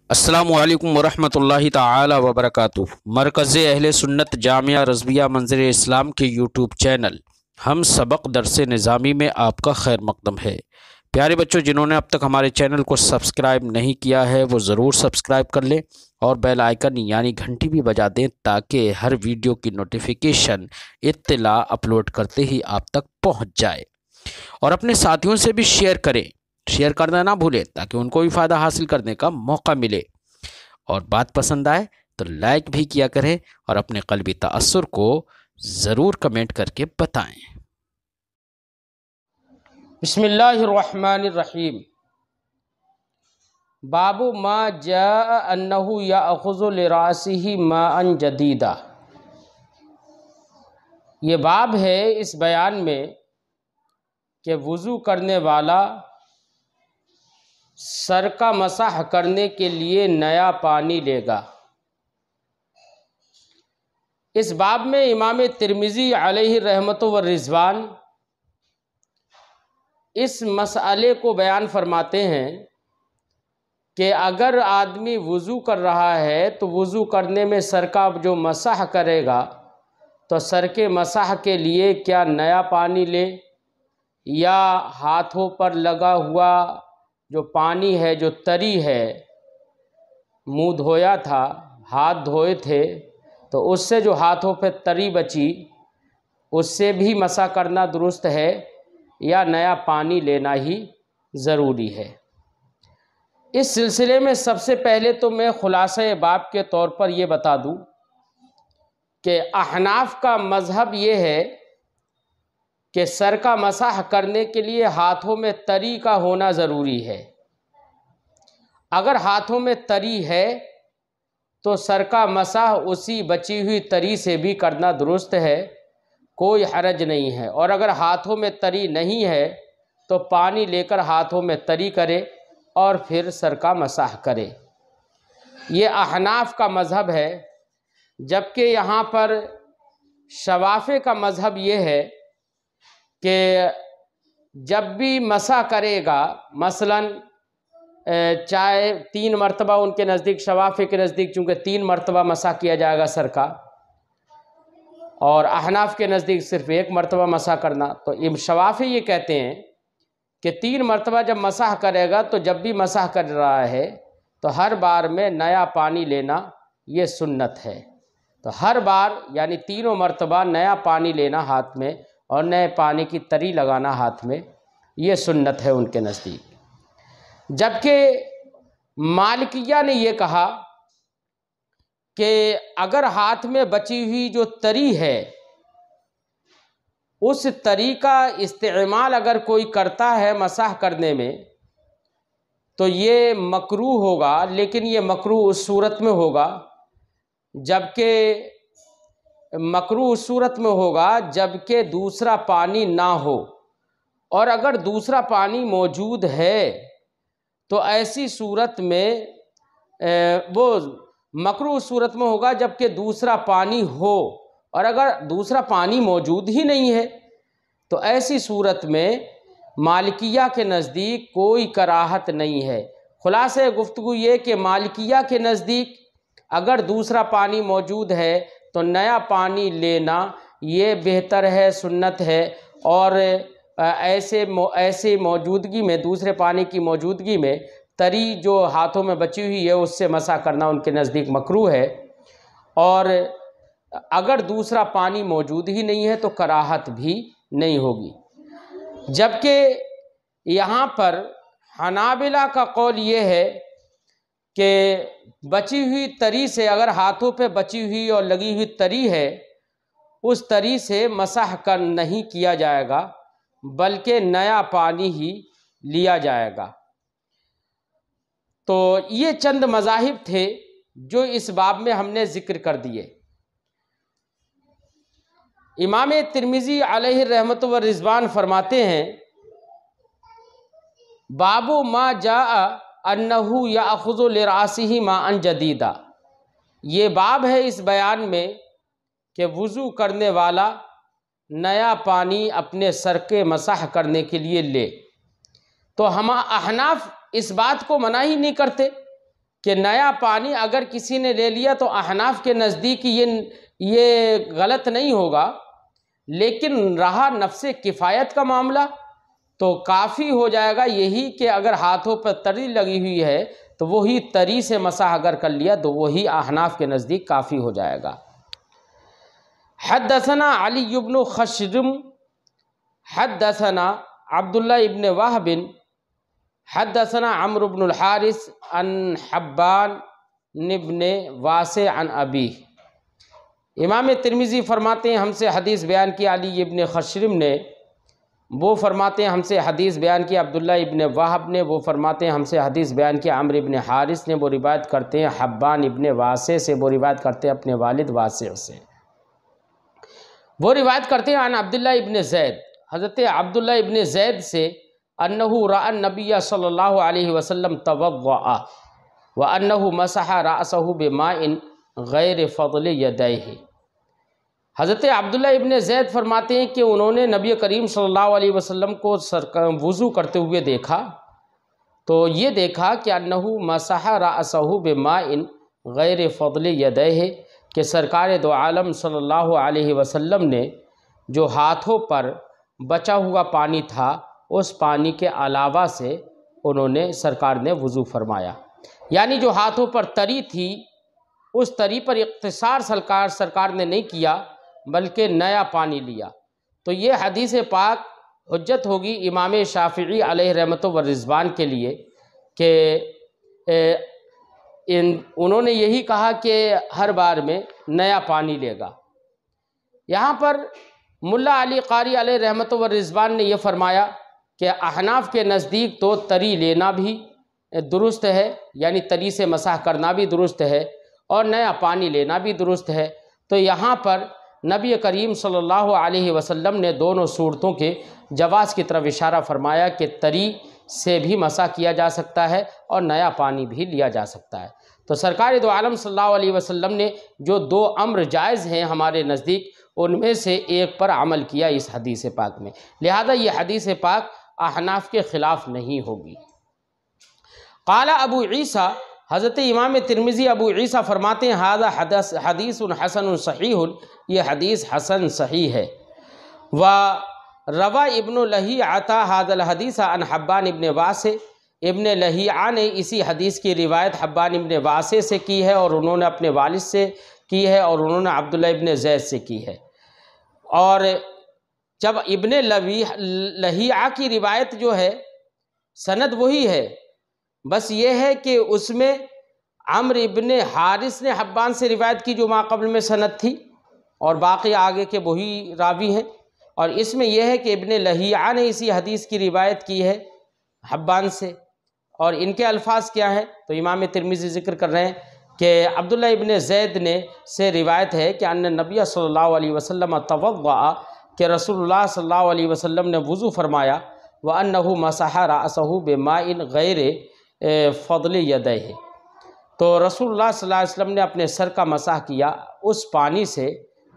السلام علیکم ورحمۃ اللہ تعالی وبرکاتہ۔ مرکز اہل سنت جامعہ رضویہ منظر اسلام کے یوٹیوب چینل ہم سبق درس نظامی میں آپ کا خیر مقدم ہے۔ پیارے بچوں، جنہوں نے اب تک ہمارے چینل کو سبسکرائب نہیں کیا ہے وہ ضرور سبسکرائب کر لیں اور بیل آئیکن یعنی گھنٹی بھی بجا دیں تاکہ ہر ویڈیو کی نوٹیفیکیشن اطلاع اپلوڈ کرتے ہی آپ تک پہنچ جائے، اور اپنے ساتھیوں سے بھی شیئر کریں، شیئر کرنا نہ بھولیں تاکہ ان کو بھی فائدہ حاصل کرنے کا موقع ملے، اور بات پسند آئے تو لائک بھی کیا کریں اور اپنے قلبی تأثر کو ضرور کمنٹ کر کے بتائیں۔ بسم اللہ الرحمن الرحیم۔ باب ما جاء انہ یأخذ لراسہ ماء جدیدا۔ یہ باب ہے اس بیان میں کہ وضو کرنے والا سر کا مسح کرنے کے لیے نیا پانی لے گا۔ اس باب میں امام ترمذی علیہ رحمت و رضوان اس مسئلے کو بیان فرماتے ہیں کہ اگر آدمی وضو کر رہا ہے تو وضو کرنے میں سر کا جو مسح کرے گا تو سر کے مسح کے لیے کیا نیا پانی لے یا ہاتھوں پر لگا ہوا جو پانی ہے، جو تری ہے، منہ دھویا تھا، ہاتھ دھوئے تھے تو اس سے جو ہاتھوں پہ تری بچی اس سے بھی مسح کرنا درست ہے یا نیا پانی لینا ہی ضروری ہے؟ اس سلسلے میں سب سے پہلے تو میں خلاصہ باب کے طور پر یہ بتا دوں کہ احناف کا مذہب یہ ہے کہ سر کا مسح کرنے کے لیے ہاتھوں میں تری کا ہونا ضروری ہے۔ اگر ہاتھوں میں تری ہے تو سر کا مسح اسی بچی ہوئی تری سے بھی کرنا درست ہے، کوئی حرج نہیں ہے، اور اگر ہاتھوں میں تری نہیں ہے تو پانی لے کر ہاتھوں میں تری کرے اور پھر سر کا مسح کرے۔ یہ احناف کا مذہب ہے، جبکہ یہاں پر شوافع کا مذہب یہ ہے کہ جب بھی مسح کرے گا، مثلاً چاہے 3 مرتبہ ان کے نزدیک، شوافع کے نزدیک چونکہ 3 مرتبہ مسح کیا جائے گا سر کا، اور احناف کے نزدیک صرف 1 مرتبہ مسح کرنا، تو شوافع یہ کہتے ہیں کہ 3 مرتبہ جب مسح کرے گا تو جب بھی مسح کر رہا ہے تو ہر بار میں نیا پانی لینا یہ سنت ہے۔ تو ہر بار یعنی 3 مرتبہ نیا پانی لینا ہاتھ میں اور نئے پانی کی تری لگانا ہاتھ میں، یہ سنت ہے ان کے نزدیک۔ جبکہ مالکیہ نے یہ کہا کہ اگر ہاتھ میں بچی ہوئی جو تری ہے اس تری کا استعمال اگر کوئی کرتا ہے مسح کرنے میں تو یہ مکروہ ہوگا، لیکن یہ مکروہ اس صورت میں ہوگا جبکہ دوسرا پانی نہ ہو، اور اگر دوسرا پانی موجود ہے تو ایسی صورت میں وہ مکروہ صورت میں ہوگا جبکہ دوسرا پانی ہو، اور اگر دوسرا پانی موجود ہی نہیں ہے تو ایسی صورت میں مالکیہ کے نزدیک کوئی کراہت نہیں ہے۔ خلاصہ گفتگو یہ کہ مالکیہ کے نزدیک اگر دوسرا پانی موجود ہے تو نیا پانی لینا یہ بہتر ہے، سنت ہے، اور ایسے موجودگی میں، دوسرے پانی کی موجودگی میں تری جو ہاتھوں میں بچی ہوئی ہے اس سے مسح کرنا ان کے نزدیک مکروہ ہے، اور اگر دوسرا پانی موجود ہی نہیں ہے تو کراہت بھی نہیں ہوگی۔ جبکہ یہاں پر حنابلہ کا قول یہ ہے کہ بچی ہوئی تری سے، اگر ہاتھوں پہ بچی ہوئی اور لگی ہوئی تری ہے اس تری سے مسح نہیں کیا جائے گا بلکہ نیا پانی ہی لیا جائے گا۔ تو یہ چند مذاہب تھے جو اس باب میں ہم نے ذکر کر دیے۔ امام ترمذی علیہ رحمت و رضوان فرماتے ہیں باب ما جاء انہ یأخذ لراسہ ماء جدیدا۔ یہ باب ہے اس بیان میں کہ وضو کرنے والا نیا پانی اپنے سر کے مسح کرنے کے لیے لے۔ تو ہم احناف اس بات کو منع ہی نہیں کرتے کہ نیا پانی اگر کسی نے لے لیا تو احناف کے نزدیک یہ غلط نہیں ہوگا، لیکن رہا نفس کفایت کا معاملہ تو کافی ہو جائے گا یہی کہ اگر ہاتھوں پر تری لگی ہوئی ہے تو وہی تری سے مسح اگر کر لیا تو وہی احناف کے نزدیک کافی ہو جائے گا۔ حدثنا علی بن خشرم حدثنا عبداللہ ابن وہب حدثنا عمرو بن الحارث عن حبان بن واسع عن ابیہ۔ امام ترمذی فرماتے ہیں ہم سے حدیث بیان کی علی ابن خشرم نے، وہ فرماتے ہیں ہم سے حدیث بیان کی عبداللہ ابن وہب نے، وہ فرماتے ہیں ہم سے حدیث بیان کی عمرو ابن حارث نے، وہ روایت کرتے ہیں حبان ابن واسع سے، وہ روایت کرتے ہیں اپنے والد واسع سے، وہ روایت کرتے ہیں عن عبداللہ ابن زید، حضرت عبداللہ ابن زید سے، انہ رأى النبی صلی اللہ علیہ وسلم توضأ وانہ مسح رأسہ بماء غیر فضل یدیہ۔ حضرت عبداللہ ابن زید فرماتے ہیں کہ انہوں نے نبی کریم صلی اللہ علیہ وسلم کو وضو کرتے ہوئے دیکھا تو یہ دیکھا کہ انہ مسح رأسہ بماء غیر فضل یدیہ، کہ سرکار دو عالم صلی اللہ علیہ وسلم نے جو ہاتھوں پر بچا ہوا پانی تھا اس پانی کے علاوہ سے انہوں نے سرکار نے وضو فرمایا، یعنی جو ہاتھوں پر تری تھی اس تری پر اقتصار سرکار نے نہیں کیا بلکہ نیا پانی لیا۔ تو یہ حدیث پاک حجت ہوگی امام شافعی علیہ رحمت و رضوان کے لیے کہ انہوں نے یہی کہا کہ ہر بار میں نیا پانی لے گا۔ یہاں پر ملا علی قاری علیہ رحمت و رضوان نے یہ فرمایا کہ احناف کے نزدیک تو تری لینا بھی درست ہے، یعنی تری سے مسح کرنا بھی درست ہے اور نیا پانی لینا بھی درست ہے۔ تو یہاں پر نبی کریم صلی اللہ علیہ وسلم نے دونوں صورتوں کے جواز کی طرف اشارہ فرمایا کہ تری سے بھی مسح کیا جا سکتا ہے اور نیا پانی بھی لیا جا سکتا ہے۔ تو سرکار دو عالم صلی اللہ علیہ وسلم نے جو دو امر جائز ہیں ہمارے نزدیک ان میں سے ایک پر عمل کیا اس حدیث پاک میں، لہذا یہ حدیث پاک احناف کے خلاف نہیں ہوگی۔ قال ابو عیسیٰ، حضرت امام ترمذی ابو عیسیٰ فرماتے ہیں ھذا حدیث حسن صحیح، یہ حدیث حسن صحیح ہے۔ وروى ابن لہیعۃ ھذا الحدیث عن حبان ابن واسع، ابن لہیعہ نے اسی حدیث کی روایت حبان ابن واسع سے کی ہے اور انہوں نے اپنے والد سے کی ہے اور انہوں نے عبداللہ ابن زید سے کی ہے۔ اور جب ابن لہیعہ کی روایت جو ہے سند وہی ہے، بس یہ ہے کہ اس میں عمرو ابن حارث نے حبان سے روایت کی جو ماقبل میں سند تھی اور باقی آگے کے وہی راوی ہیں، اور اس میں یہ ہے کہ ابن لہیعہ نے اسی حدیث کی روایت کی ہے حبان سے، اور ان کے الفاظ کیا ہیں تو امام ترمذی ذکر کر رہے ہیں کہ عبداللہ ابن زید نے سے روایت ہے کہ ان نبی صلی اللہ علیہ وسلم توضأ، کہ رسول اللہ صلی اللہ علیہ وسلم نے وضو فرمایا، وَأَنَّهُ مَسَحَ رَأْسَهُ بِمَاءٍ غَيْرِ فَضْلِ يَدَيْهِ، تو رسول اللہ صلی اللہ علیہ وسلم نے اپنے سر کا مسح کیا اس پانی سے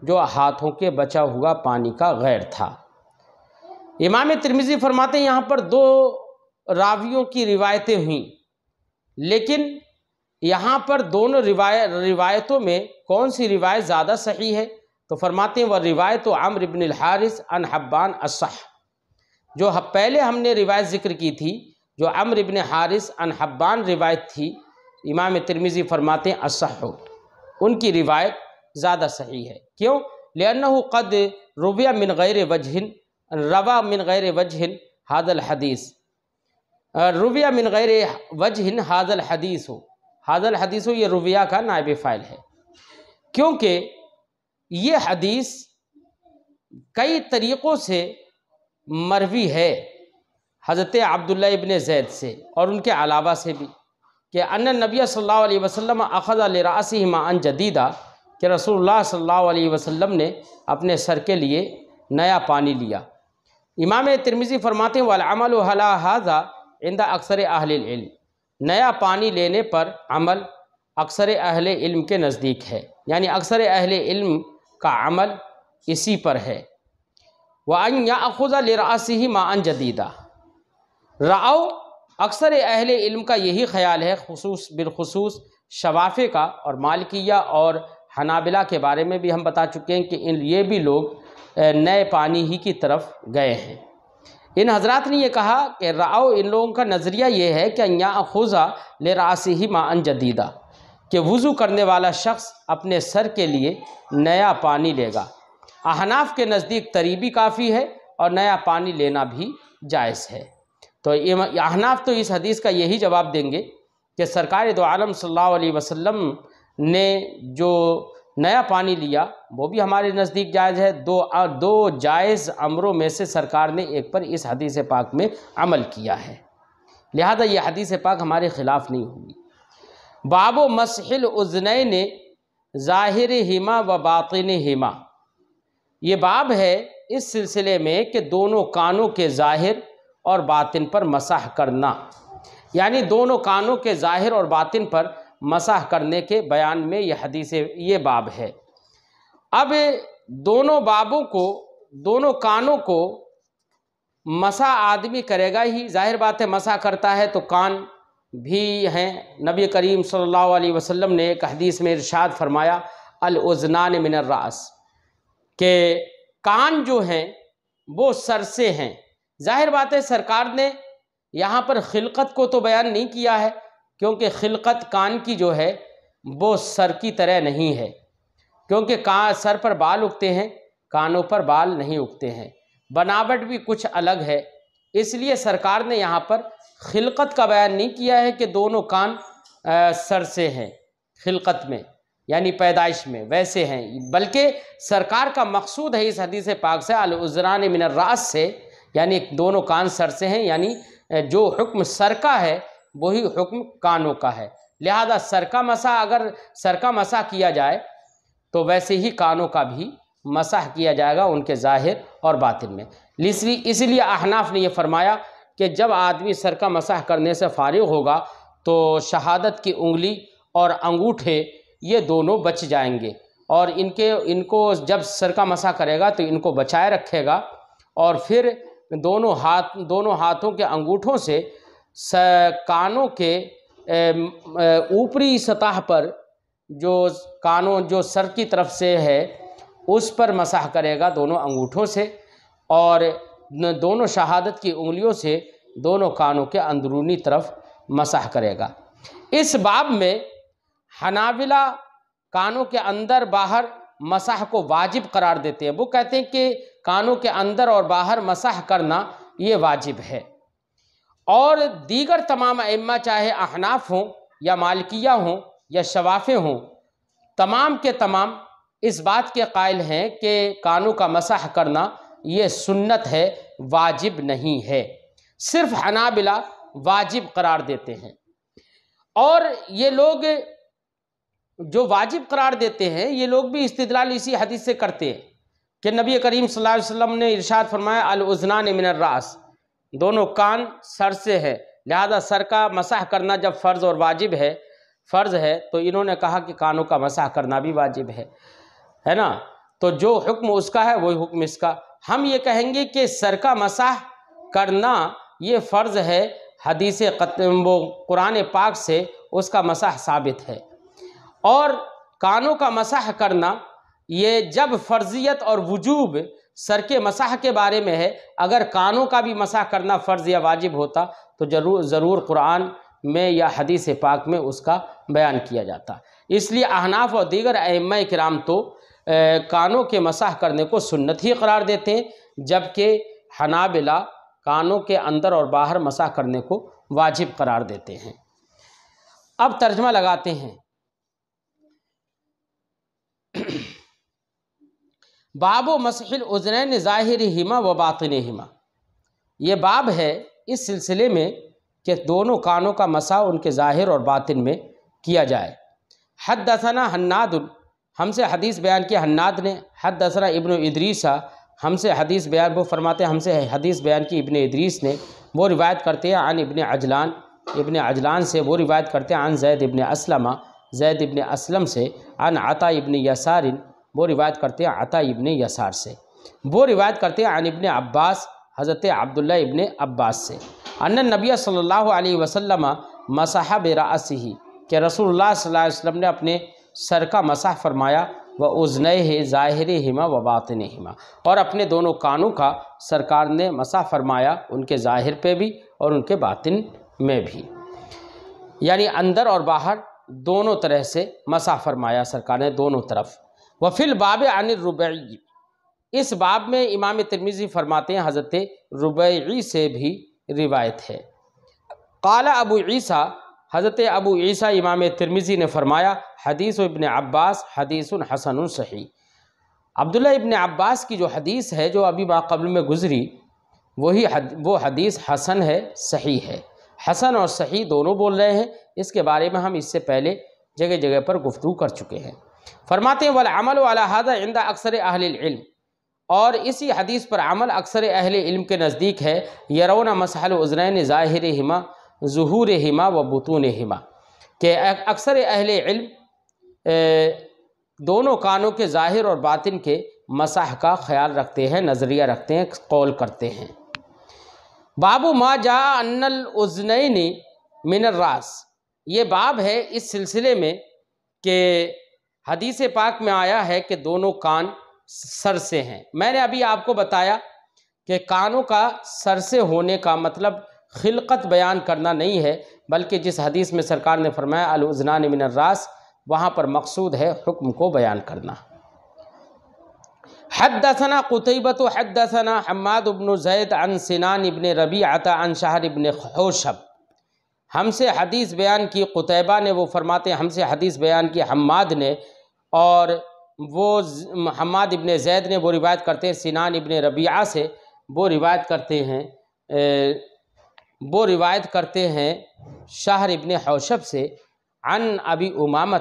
جو ہاتھوں کے بچا ہوا پانی کا غیر تھا۔ امام ترمذی فرماتے ہیں یہاں پر دو راویوں کی روایتیں ہوئیں، لیکن یہاں پر دونوں روایتوں میں کون سی روایت زیادہ صحیح ہے تو فرماتے ہیں وہ روایت عمرو بن الحارث عن حبان اصح، جو پہلے ہم نے روایت ذکر کی تھی جو عمرو بن حارث عن حبان روایت تھی، امام ترمذی فرماتے ہیں اصح، ان کی روایت زیادہ صحیح ہے۔ کیوں؟ لأنه قد روی من غیر وجہ، روا من غیر وجہ ھذا الحدیث، روی من غیر وجہ ھذا الحدیث، ھذا الحدیث یہ رویہ کا نائب فاعل ہے، کیونکہ یہ حدیث کئی طریقوں سے مروی ہے حضرت عبداللہ ابن زید سے اور ان کے علاوہ سے بھی، کہ ان نبی صلی اللہ علیہ وسلم اخذ لرأسہ ماء جدیدا، کہ رسول اللہ صلی اللہ علیہ وسلم نے اپنے سر کے لیے نیا پانی لیا۔ امام ترمذی فرماتے ہیں والعمل علی ھذا عند اکثر اہل العلم، نیا پانی لینے پر عمل اکثر اہل علم کے نزدیک ہے، یعنی اکثر اہل علم کا عمل اسی پر ہے۔ وَأَنْ يَأْخُذَ لِرَأْسِهِ مَاءً جَدِيدًا، رَأَوْ اکثر اہل علم کا یہی خیال ہے، بالخصوص شوافع کا اور مالکیہ اور حنابلہ کے بارے میں بھی ہم بتا چکے ہیں کہ یہ بھی لوگ نئے پانی ہی کی طرف گئے ہیں۔ ان حضرات نے یہ کہا کہ ان لوگوں کا نظریہ یہ ہے کہ ان یاخذ لراسہ ماء جدیدا، کہ وضو کرنے والا شخص اپنے سر کے لیے نیا پانی لے گا۔ احناف کے نزدیک تریبی کافی ہے اور نیا پانی لینا بھی جائز ہے۔ تو احناف تو اس حدیث کا یہی جواب دیں گے کہ سرکار دو عالم صلی اللہ علیہ وسلم نے جو نیا پانی لیا وہ بھی ہمارے نزدیک جائز ہے۔ دو جائز امروں میں سے سرکار نے ایک پر اس حدیث پاک میں عمل کیا ہے، لہذا یہ حدیث پاک ہمارے خلاف نہیں ہوگی۔ باب مسح الاذنین ظاہرہما و باطنہما، یہ باب ہے اس سلسلے میں کہ دونوں کانوں کے ظاہر اور باطن پر مسح کرنا، یعنی دونوں کانوں کے ظاہر اور باطن پر مسح کرنے کے بیان میں یہ باب ہے۔ اب دونوں کانوں کو مسح آدمی کرے گا ہی، ظاہر بات ہے مسح کرتا ہے تو کان بھی ہیں۔ نبی کریم صلی اللہ علیہ وسلم نے ایک حدیث میں ارشاد فرمایا الاذنان من الراس، کہ کان جو ہیں وہ سر سے ہیں۔ ظاہر بات ہے سرکار نے یہاں پر خلقت کو تو بیان نہیں کیا ہے، کیونکہ خلقت کان کی جو ہے وہ سر کی طرح نہیں ہے، کیونکہ سر پر بال اگتے ہیں، کانوں پر بال نہیں اگتے ہیں، بناوٹ بھی کچھ الگ ہے، اس لیے سرکار نے یہاں پر خلقت کا بیان نہیں کیا ہے کہ دونوں کان سر سے ہیں خلقت میں، یعنی پیدائش میں ویسے ہیں، بلکہ سرکار کا مقصود ہے اس حدیث پاک سے الاذنان من الراس سے، یعنی دونوں کان سر سے ہیں، یعنی جو حکم سر کا ہے وہی حکم کانوں کا ہے، لہذا اگر سر کا مسح کیا جائے تو ویسے ہی کانوں کا بھی مسح کیا جائے گا ان کے ظاہر اور باطن میں۔ اس لیے احناف نے یہ فرمایا کہ جب آدمی سر کا مسح کرنے سے فارغ ہوگا تو شہادت کی انگلی اور انگوٹھے یہ دونوں بچ جائیں گے، اور ان کو جب سر کا مسح کرے گا تو ان کو بچائے رکھے گا، اور پھر دونوں ہاتھوں کے انگوٹھوں سے کانوں کے اوپری سطح پر جو سر کی طرف سے ہے اس پر مسح کرے گا دونوں انگوٹھوں سے، اور دونوں شہادت کی انگلیوں سے دونوں کانوں کے اندرونی طرف مسح کرے گا۔ اس باب میں حنابلہ کانوں کے اندر باہر مسح کو واجب قرار دیتے ہیں، وہ کہتے ہیں کہ کانوں کے اندر اور باہر مسح کرنا یہ واجب ہے، اور دیگر تمام ائمہ چاہے احناف ہوں یا مالکیہ ہوں یا شوافع ہوں، تمام کے تمام اس بات کے قائل ہیں کہ کانوں کا مسح کرنا یہ سنت ہے، واجب نہیں ہے، صرف حنابلہ واجب قرار دیتے ہیں۔ اور یہ لوگ جو واجب قرار دیتے ہیں یہ لوگ بھی استدلال اسی حدیث سے کرتے ہیں کہ نبی کریم صلی اللہ علیہ وسلم نے ارشاد فرمایا الاذنان من الراس، دونوں کان سر سے ہے، لہذا سر کا مسح کرنا جب فرض ہے تو انہوں نے کہا کہ کانوں کا مسح کرنا بھی واجب ہے نا، تو جو حکم اس کا ہے وہی حکم اس کا۔ ہم یہ کہیں گے کہ سر کا مسح کرنا یہ فرض ہے، حدیث قرآن پاک سے اس کا مسح ثابت ہے، اور کانوں کا مسح کرنا یہ جب فرضیت اور وجوب سر کے مسح کے بارے میں ہے، اگر کانوں کا بھی مسح کرنا فرض یا واجب ہوتا تو ضرور قرآن میں یا حدیث پاک میں اس کا بیان کیا جاتا۔ اس لیے احناف اور دیگر ائمہ کرام تو کانوں کے مسح کرنے کو سنت ہی قرار دیتے ہیں، جبکہ حنابلہ کانوں کے اندر اور باہر مسح کرنے کو واجب قرار دیتے ہیں۔ اب ترجمہ لگاتے ہیں۔ باب مسح الاذنین ظاہرہما و باطنہما، یہ باب ہے اس سلسلے میں کہ دونوں کانوں کا مسح ان کے ظاہر اور باطن میں کیا جائے۔ حدثنا حناد، ہم سے حدیث بیان کیا حناد نے، حدثنا ابن ادریس، ہم سے حدیث بیان، وہ فرماتے ہیں ہم سے حدیث بیان کی ابن ادریس نے، وہ روایت کرتے ہیں عن ابن عجلان سے، وہ روایت کرتے ہیں عن زید ابن اسلم سے، عن عطا ابن یسار، وہ روایت کرتے ہیں عطا ابن یسار سے، وہ روایت کرتے ہیں عن ابن عباس، حضرت عبداللہ ابن عباس سے، ان النبی صلی اللہ علیہ وسلم مسح برأسہ کہ رسول اللہ صلی اللہ علیہ وسلم نے اپنے سر کا مسح فرمایا، وَأُذْنَيْهِ ظَاهِرِهِمَا وَبَاطِنِهِمَا اور اپنے دونوں کانوں کا سرکار نے مسح فرمایا، ان کے ظاہر پہ بھی اور ان کے باطن میں بھی، یعنی اندر اور باہر دونوں طرح سے مسح فرمایا سرکار نے دونوں طرف۔ وفی الباب عن الربیعی اس باب میں امام ترمذی فرماتے ہیں حضرت ربیعی سے بھی روایت ہے۔ قال ابو عیسیٰ حضرت ابو عیسیٰ امام ترمذی نے فرمایا، حدیث ابن عباس حدیث حسن صحیح۔ عبداللہ ابن عباس کی جو حدیث ہے جو ابھی قبل میں گزری وہ حدیث حسن ہے، صحیح ہے۔ حسن اور صحیح دونوں بول رہے ہیں، اس کے بارے میں ہم اس سے پہلے جگہ جگہ پر گفتگو کر چکے ہیں۔ فرماتے ہیں والعمل علی ھذا عند اکثر اہل العلم اور اسی حدیث پر عمل اکثر اہل علم کے نزدیک ہے، یرون مسح الاذنین ظاہرہما ظہورہما و بطونہما کہ اکثر اہل علم دونوں کانوں کے ظاہر اور باطن کے مسح کا خیال رکھتے ہیں، نظریہ رکھتے ہیں، قول کرتے ہیں۔ باب ما جاء ان الاذنین من الراس یہ باب ہے اس سلسلے میں کہ حدیث پاک میں آیا ہے کہ دونوں کان سر سے ہیں۔ میں نے ابھی آپ کو بتایا کہ کانوں کا سر سے ہونے کا مطلب خلقت بیان کرنا نہیں ہے، بلکہ جس حدیث میں سرکار نے فرمایا الاذنان من الراس وہاں پر مقصود ہے حکم کو بیان کرنا۔ حدثنا قتیبۃ حدثنا حماد بن زید عن سنان بن ربیعۃ عن شہر بن حوشب ہم سے حدیث بیان کی قتیبہ نے، وہ فرماتے ہیں ہم سے حدیث بیان کی حماد نے، اور وہ حماد ابن زید نے وہ روایت کرتے ہیں سنان ابن ربیعہ سے، وہ روایت کرتے ہیں شہر ابن حوشب سے، عن ابی امامہ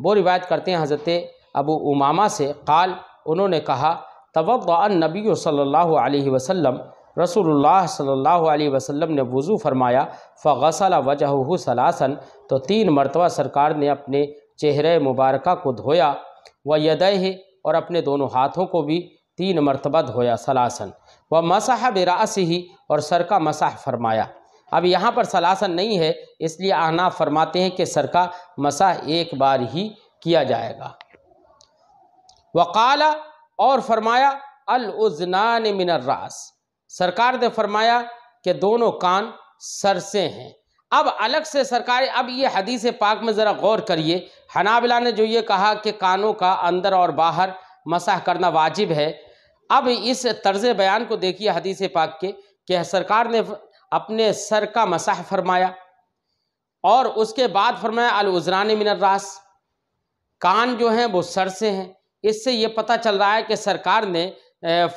وہ روایت کرتے ہیں حضرت ابو امامہ سے، قال انہوں نے کہا توضأ النبی صلی اللہ علیہ وسلم رسول اللہ صلی اللہ علیہ وسلم نے وضو فرمایا، فغسل وجہہ ثلاثا تو 3 مرتبہ سرکار نے اپنے چہرے مبارکہ کو دھویا، ویدیہ اور اپنے دونوں ہاتھوں کو بھی 3 مرتبہ دھویا، ثلاثا ومسح برأسہ اور سر کا مسح فرمایا۔ اب یہاں پر ثلاثا نہیں ہے، اس لیے احناف فرماتے ہیں کہ سر کا مسح ایک بار ہی کیا جائے گا۔ وقال اور فرمایا الاذنان من الراس سرکار نے فرمایا کہ دونوں کان سر سے ہیں۔ اب الگ سے سرکار اب یہ حدیث پاک میں ذرا غور کریے، حنابلہ نے جو یہ کہا کہ کانوں کا اندر اور باہر مسح کرنا واجب ہے، اب اس طرز بیان کو دیکھیے حدیث پاک کے کہ سرکار نے اپنے سر کا مسح فرمایا اور اس کے بعد فرمایا الاذنان من الراس کان جو ہیں وہ سر سے ہیں۔ اس سے یہ پتہ چل رہا ہے کہ سرکار نے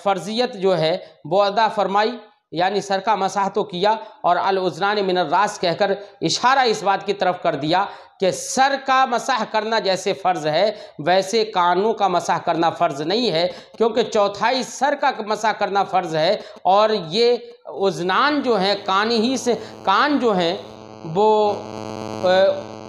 فرضیت جو ہے وہ ادا فرمائی، یعنی سر کا مسح تو کیا اور الاذنان من الراس کہہ کر اشارہ اس بات کی طرف کر دیا کہ سر کا مسح کرنا جیسے فرض ہے ویسے کانوں کا مسح کرنا فرض نہیں ہے، کیونکہ چوتھائی سر کا مسح کرنا فرض ہے، اور یہ اذنان جو ہیں کان جو ہیں وہ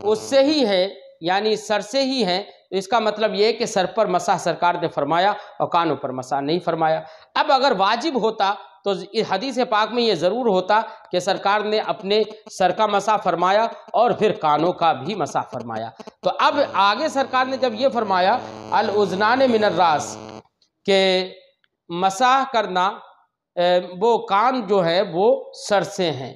اس سے ہی ہے، یعنی سر سے ہی ہیں۔ اس کا مطلب یہ کہ سر پر مسح سرکار نے فرمایا اور کانوں پر مسح نہیں فرمایا۔ اب اگر واجب ہوتا تو حدیث پاک میں یہ ضرور ہوتا کہ سرکار نے اپنے سر کا مسح فرمایا اور پھر کانوں کا بھی مسح فرمایا۔ تو اب آگے سرکار نے جب یہ فرمایا الاذنان من الراس کہ مسح کرنا وہ کان جو ہے وہ سر سے ہیں،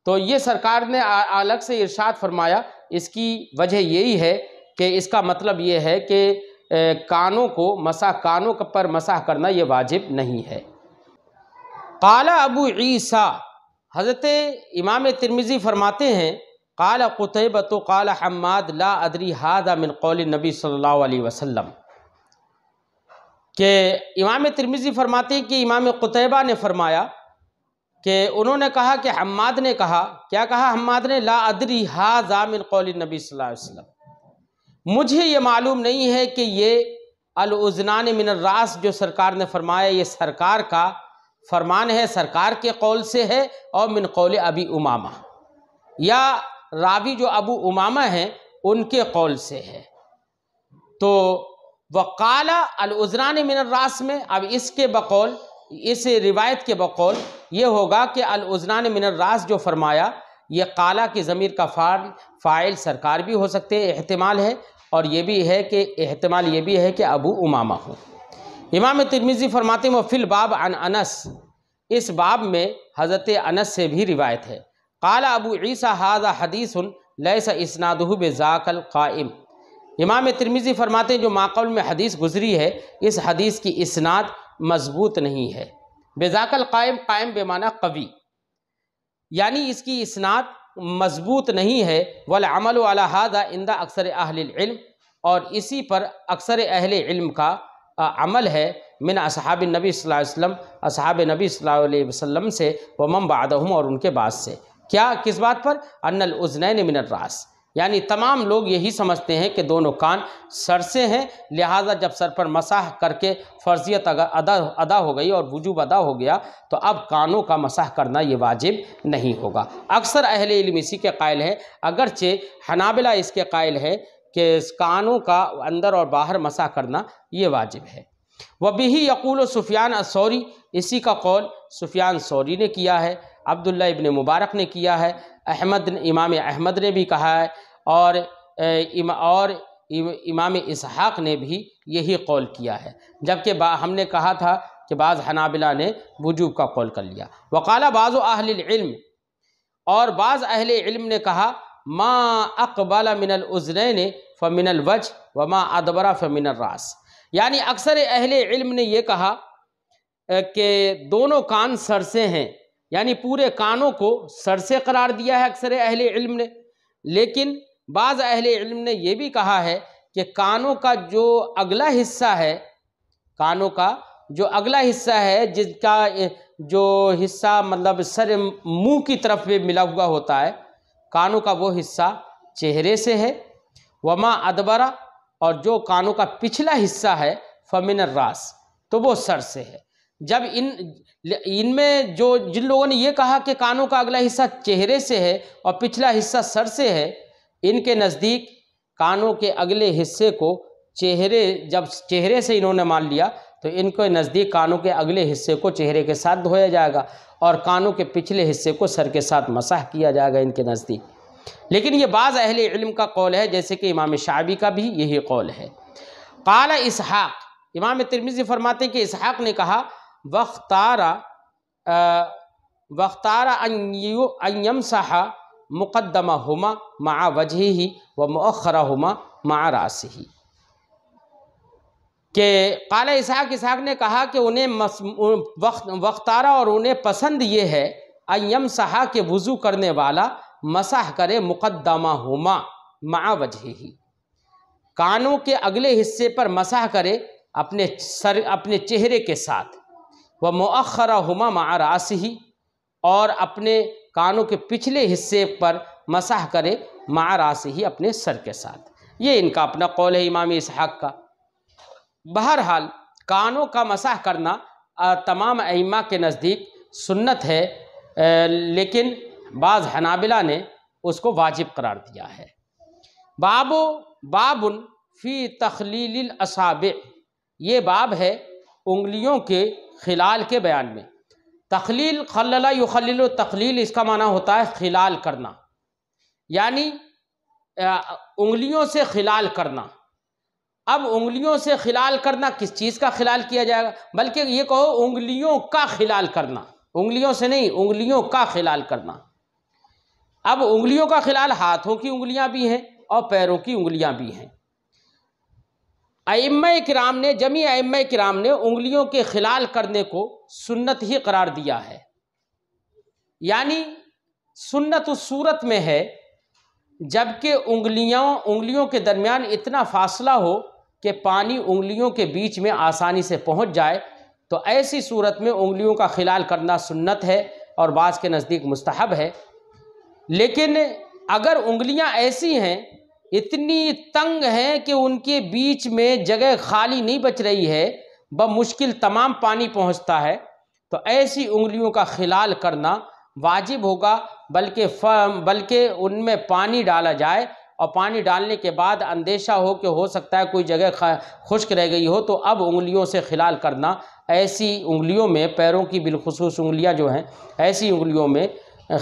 تو یہ سرکار نے الگ سے ارشاد فرمایا۔ اس کی وجہ یہی ہے کہ اس کا مطلب یہ ہے کہ کانوں پر مسح کرنا یہ واجب نہیں ہے۔ قال ابو عیسیٰ حضرت امام ترمذی فرماتے ہیں قال قتیبۃ قال حماد لا ادری ھذا من قول النبی صلی اللہ علیہ وسلم کہ امام ترمذی فرماتے ہیں کہ امام قتیبہ نے فرمایا کہ انہوں نے کہا کہ حماد نے کہا، کیا کہا حماد نے؟ لا ادری ھذا من قول النبی صلی اللہ علیہ وسلم مجھے یہ معلوم نہیں ہے کہ یہ الاذنان من الراس جو سرکار نے فرمایا یہ سرکار کا فرمان ہے، سرکار کے قول سے ہے، اور من قول ابی امامہ یا راوی جو ابو امامہ ہیں ان کے قول سے ہے۔ تو وقال الاذنان من الراس میں اب اس کے بقول اس روایت کے بقول یہ ہوگا کہ الاذنان من الراس جو فرمایا، یہ قالا کی ضمیر کا فاعل سرکار بھی ہو سکتے ہیں، احتمال ہے، اور یہ بھی ہے کہ احتمال یہ بھی ہے کہ ابو امامہ ہو۔ امام ترمذی فرماتے ہیں وفی الباب عن انس، اس باب میں حضرت انس سے بھی روایت ہے۔ قال ابو عیسیٰ ھذا حدیث لیس اسنادہ بذاک القائم، امام ترمذی فرماتے ہیں جو ماقبل میں حدیث گزری ہے اس حدیث کی اسناد مضبوط نہیں ہے۔ بذاک القائم، قائم بے معنی قوی، یعنی اس کی اسناد مضبوط نہیں ہے۔ والعمل علی ھذا عند اکثر اہل العلم، اور اسی پر اکثر اہل علم کا عمل ہے، من اصحاب النبی صلی اللہ علیہ وسلم، اصحاب نبی صلی اللہ علیہ وسلم سے، ومن بعدہم، اور ان کے بعد سے۔ کیا، کس بات پر؟ ان الاذنین من الراس، یعنی تمام لوگ یہی سمجھتے ہیں کہ دونوں کان سر سے ہیں، لہٰذا جب سر پر مسح کر کے فرضیت ادا ہو گئی اور وجوب ادا ہو گیا تو اب کانوں کا مسح کرنا یہ واجب نہیں ہوگا۔ اکثر اہل علم اسی کے قائل ہیں، اگرچہ حنابلہ اس کے قائل ہیں کہ کانوں کا اندر اور باہر مسح کرنا یہ واجب ہے۔ وَبِهِ يَقُولُ سفیان الثوری، اسی کا قول سفیان ثوری نے کیا ہے، عبداللہ ابن مبارک نے کیا ہے، امام احمد نے بھی کہا ہے، اور امام اسحاق نے بھی یہی قول کیا ہے، جبکہ ہم نے کہا تھا کہ بعض حنابلہ نے وجوب کا قول کر لیا۔ وقال بعض اہل العلم، اور بعض اہل علم نے کہا ما اقبل من الاذنین فمن الوجہ وما ادبر فمن الراس، یعنی اکثر اہل علم نے یہ کہا کہ دونوں کان سر سے ہیں، یعنی پورے کانوں کو سر سے قرار دیا ہے اکثر اہل علم نے، لیکن بعض اہل علم نے یہ بھی کہا ہے کہ کانوں کا جو اگلا حصہ ہے، کانوں کا جو اگلا حصہ ہے، جس کا جو حصہ مطلب سر منہ کی طرف میں ملا ہوا ہوتا ہے، کانوں کا وہ حصہ چہرے سے ہے، وما ادبرا، اور جو کانوں کا پچھلا حصہ ہے فمن الراس، تو وہ سر سے ہے۔ جب ان میں جن لوگوں نے یہ کہا کہ کانوں کا اگلا حصہ چہرے سے ہے اور پچھلا حصہ سر سے ہے، ان کے نزدیک کانوں کے اگلے حصے کو جب چہرے سے انہوں نے مان لیا تو ان کے نزدیک کانوں کے اگلے حصے کو چہرے کے ساتھ دھویا جائے گا اور کانوں کے پچھلے حصے کو سر کے ساتھ مسح کیا جائے گا ان کے نزدیک۔ لیکن یہ بعض اہل علم کا قول ہے، جیسے کہ امام شعبی کا بھی یہی قول ہے۔ قال اسحاق، امام ترمذی فرماتے ہیں کہ اسحاق نے کہا وَاخْتَارَ أَن يَمْسَحَ مُقَدَّمَهُمَا مَعَ وَجْهِهِ وَمُؤَخَّرَهُمَا مَعَ رَأْسِهِ، کہ قال اسحاق نے کہا کہ انہیں وختارہ، اور انہیں پسند یہ ہے ان یمسح، کہ وضو کرنے والا مسح کرے مقدمہما مع وجہہ، کانوں کے اگلے حصے پر مسح کرے اپنے چہرے کے ساتھ، ومؤخرہما مع راسہ، اور اپنے کانوں کے پچھلے حصے پر مسح کرے مع راسہ، اپنے سر کے ساتھ۔ یہ ان کا اپنا قول ہے امام اسحاق کا۔ بہرحال کانوں کا مسح کرنا تمام ائمہ کے نزدیک سنت ہے، لیکن بعض حنابلہ نے اس کو واجب قرار دیا ہے۔ باب فی تخلیل الاصابع، یہ باب ہے انگلیوں کے خلال کے بیان میں۔ تخلیل، خلل یخلل، تخلیل اس کا معنی ہوتا ہے خلال کرنا، یعنی انگلیوں سے خلال کرنا۔ اب انگلیوں سے خلال کرنا، کس چیز کا خلال کیا جائے گا؟ بلکہ یہ کہو انگلیوں کا خلال کرنا، انگلیوں سے نہیں، انگلیوں کا خلال کرنا۔ اب انگلیوں کا خلال ہاتھوں کی انگلیاں بھی ہیں اور پیروں کی انگلیاں بھی ہیں۔ ائمہ کرام نے، جمیع ائمہ کرام نے انگلیوں کے خلال کرنے کو سنت ہی قرار دیا ہے، یعنی سنت اس صورت میں ہے جبکہ انگلیوں کے درمیان اتنا فاصلہ ہو کہ پانی انگلیوں کے بیچ میں آسانی سے پہنچ جائے، تو ایسی صورت میں انگلیوں کا خلال کرنا سنت ہے اور بعض کے نزدیک مستحب ہے۔ لیکن اگر انگلیاں ایسی ہیں، اتنی تنگ ہیں کہ ان کے بیچ میں جگہ خالی نہیں بچ رہی ہے، بمشکل تمام پانی پہنچتا ہے، تو ایسی انگلیوں کا خلال کرنا واجب ہوگا، بلکہ ان میں پانی ڈالا جائے اور پانی ڈالنے کے بعد اندیشہ ہو کہ ہو سکتا ہے کوئی جگہ خشک رہ گئی ہو، تو اب انگلیوں سے خلال کرنا، ایسی انگلیوں میں، پیروں کی بالخصوص انگلیاں جو ہیں ایسی انگلیوں میں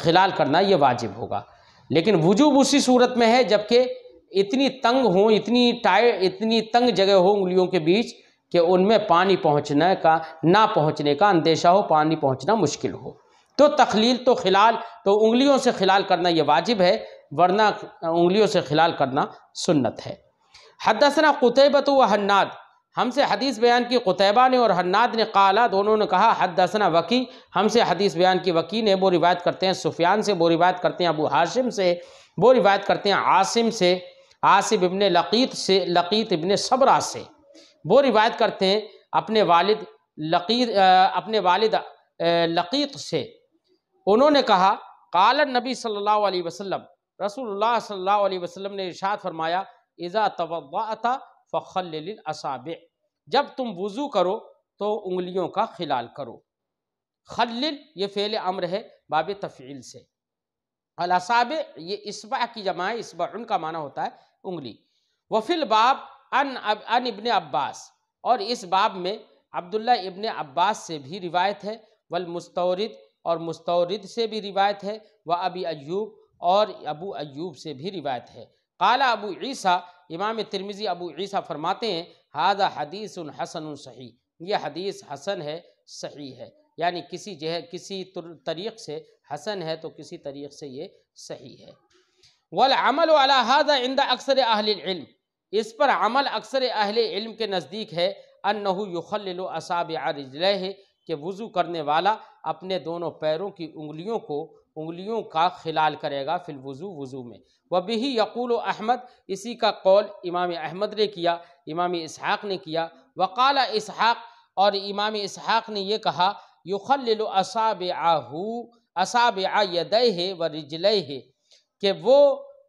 خلال کرنا یہ واجب ہوگا۔ لیکن وجوب اسی صورت میں ہے جبکہ اتنی تنگ ہوں، اتنی تنگ جگہ ہو انگلیوں کے بیچ کہ ان میں پانی نہ پہنچنے کا اندیشہ ہو، پانی پہنچنا مشکل ہو، تو تخلیل تو خلال تو انگلیوں سے خلال کرنا یہ واجب ہے، ورنہ انگلیوں سے خلال کرنا سنت ہے۔ حدثنا قتیبۃ و حناد، ہم سے حدیث بیان کی قتیبہ نے اور حناد نے، قالا دونوں نے کہا، حدثنا وکی، ہم سے حدیث بیان کی وکی نے، وہ روایت کرتے ہیں سفیان سے، وہ روایت کرتے ہیں ابو ہاشم سے، وہ روایت کرتے ہیں عاصم سے، عاصم ابن لقیط سے، لقیط ابن صبرہ سے، وہ روایت کرتے ہیں اپنے والد لقیط سے، انہوں نے کہا، قال النبی صلی اللہ علیہ وسلم، رسول اللہ صلی اللہ علیہ وسلم نے ارشاد فرمایا، اذا توضأت فخلل الاصابع، جب تم وضو کرو تو انگلیوں کا خلال کرو۔ خلل یہ فعل امر ہے باب تفعیل سے، الاصابع یہ اصبع کی جمع ہے، اصبعن کا معنی ہوتا ہے انگلی۔ وفی الباب ان ابن عباس، اور اس باب میں عبداللہ ابن عباس سے بھی روایت ہے، والمستورد اور مستورد سے بھی روایت ہے، وابی ایوب اور ابو ایوب سے بھی روایت ہے۔ قال ابو عیسیٰ، امام ترمذی ابو عیسیٰ فرماتے ہیں، ھذا حدیث حسن صحیح، یہ حدیث حسن ہے، صحیح ہے، یعنی کسی طریق سے حسن ہے تو کسی طریق سے یہ صحیح ہے۔ والعمل على هذا عند اکثر اہل العلم، اس پر عمل اکثر اہل علم کے نزدیک ہے، انہ یخلل اصابع رجلیہ، کہ وضو کرنے والا اپنے دونوں پیروں کی انگلیوں کا خلال کرے گا، فی الوضو، وضو میں۔ وبہ یقول احمد، اسی کا قول امام احمد نے کیا، امام اسحاق نے کیا۔ وقال اسحاق، اور امام اسحاق نے یہ کہا، یخلل اصابع یدیہ ورجلیہ، کہ وہ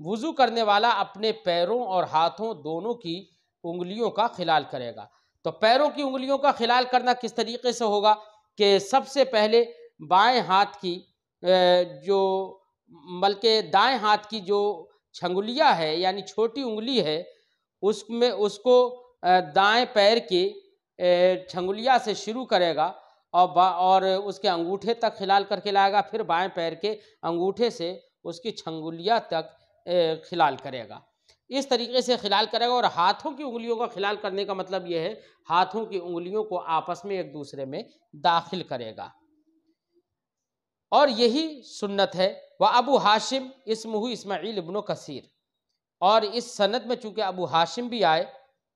وضو کرنے والا اپنے پیروں اور ہاتھوں دونوں کی انگلیوں کا خلال کرے گا۔ تو پیروں کی انگلیوں کا خلال کرنا کس طریقے سے ہوگا کہ سب سے پہلے بائیں ہاتھ کی بلکہ دائیں ہاتھ کی جو چھنگلیاں ہے یعنی چھوٹی انگلی ہے، اس کو دائیں پیر کی چھنگلیاں سے شروع کرے گا اور اس کے انگوٹھے تک خلال کر کے لائے گا، پھر بائیں پیر کے انگوٹھے سے اس کی چھنگلیاں تک خلال کرے گا، اس طریقے سے خلال کرے گا۔ اور ہاتھوں کی انگلیوں کا خلال کرنے کا مطلب یہ ہے ہاتھوں کی انگلیوں کو آپس میں ایک دوسرے میں داخل کرے گا، اور یہی سنت ہے۔ وابو ہاشم اسمہ اسماعیل ابن کثیر، اور اس سند میں چونکہ ابو ہاشم بھی آئے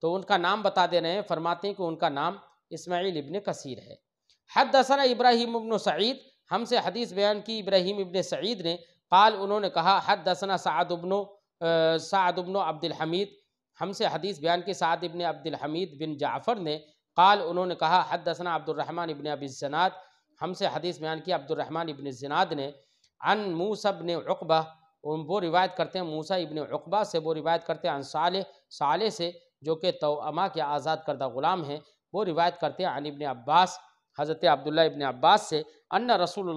تو ان کا نام بتا دے رہے ہیں، فرماتے ہیں کہ ان کا نام اسماعیل ابن کثیر ہے۔ حدثنا ابراہیم ابن سعید، ہم سے حدیث بیان کی ابراہیم ابن سعید نے، قال انہوں نے کہا، حدثنا سعد بن عبد الحمید، ہم سے حدیث بیان کی سعد ابن عبد الحمید بن جعفر نے، قال انہوں نے کہا، حدثنا عبد الرحمن ابن ابی الزناد، ہم سے حدیث بیان کی عبد الرحمن ابن الزناد نے، عن موسیٰ ابن عقبہ، وہ روایت کرتے ہیں موسیٰ ابن عقبہ سے، وہ روایت کرتے ہیں عن صالح سے جو کہ توأمہ کے آزاد کردہ غلام ہیں، وہ روایت کرتے ہیں عن ابن عباس، حضرت عبداللہ ابن عباس سے، ان رسول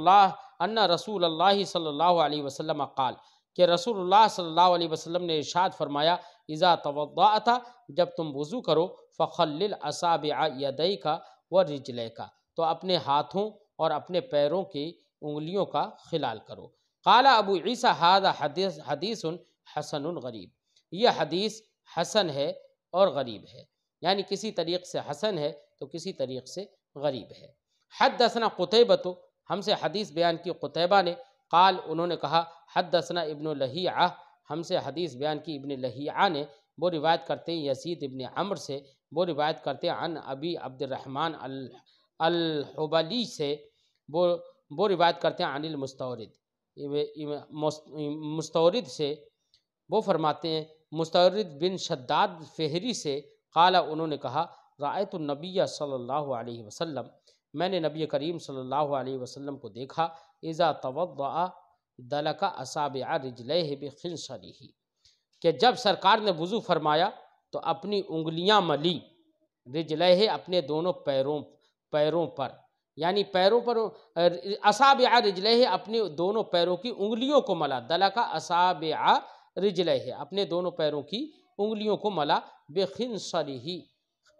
اللہ صلی اللہ علیہ وسلم قال، کہ رسول اللہ صلی اللہ علیہ وسلم نے ارشاد فرمایا، اذا توضأت، جب تم وضو کرو، فخلل اصابع یدیک ورجلیک، تو اپنے ہاتھوں اور اپنے پیروں کی انگلیوں کا خلال کرو۔ قال ابو عیسیٰ ھذا حدیث حسن غریب، یہ حدیث حسن ہے اور غریب ہے، یعنی کسی طریق سے حسن ہے تو کسی طریق سے غریب ہے۔ حدثنا قتیبۃ، ہم سے حدیث بیان کی قتیبہ نے، قال انہوں نے کہا، حدثنا ابن لہیعہ، ہم سے حدیث بیان کی ابن لہیعہ نے، وہ روایت کرتے ہیں یزید ابن عمرو سے، وہ روایت کرتے ہیں عن ابی عبد الرحمن الحبلی سے، وہ روایت کرتے ہیں عن المستورد، مستورد سے، وہ فرماتے ہیں مستورد بن شداد فہری سے، قال انہوں نے کہا، رأیت النبی صلی اللہ علیہ وسلم، میں نے نبی کریم صلی اللہ علیہ وسلم کو دیکھا، اذا توضأ دلک اصابع رجلیہ بخنصرہ، کہ جب سرکار نے وضو فرمایا تو اپنی انگلیاں ملی، رجلیہ اپنے دونوں پیروں پر، یعنی پیروں پر، اصابع رجلیہ اپنے دونوں پیروں کی انگلیوں کو ملا، دلک اصابع رجلہ، اپنے دونوں پیروں کی انگلیوں کو ملا، بخنصرہ،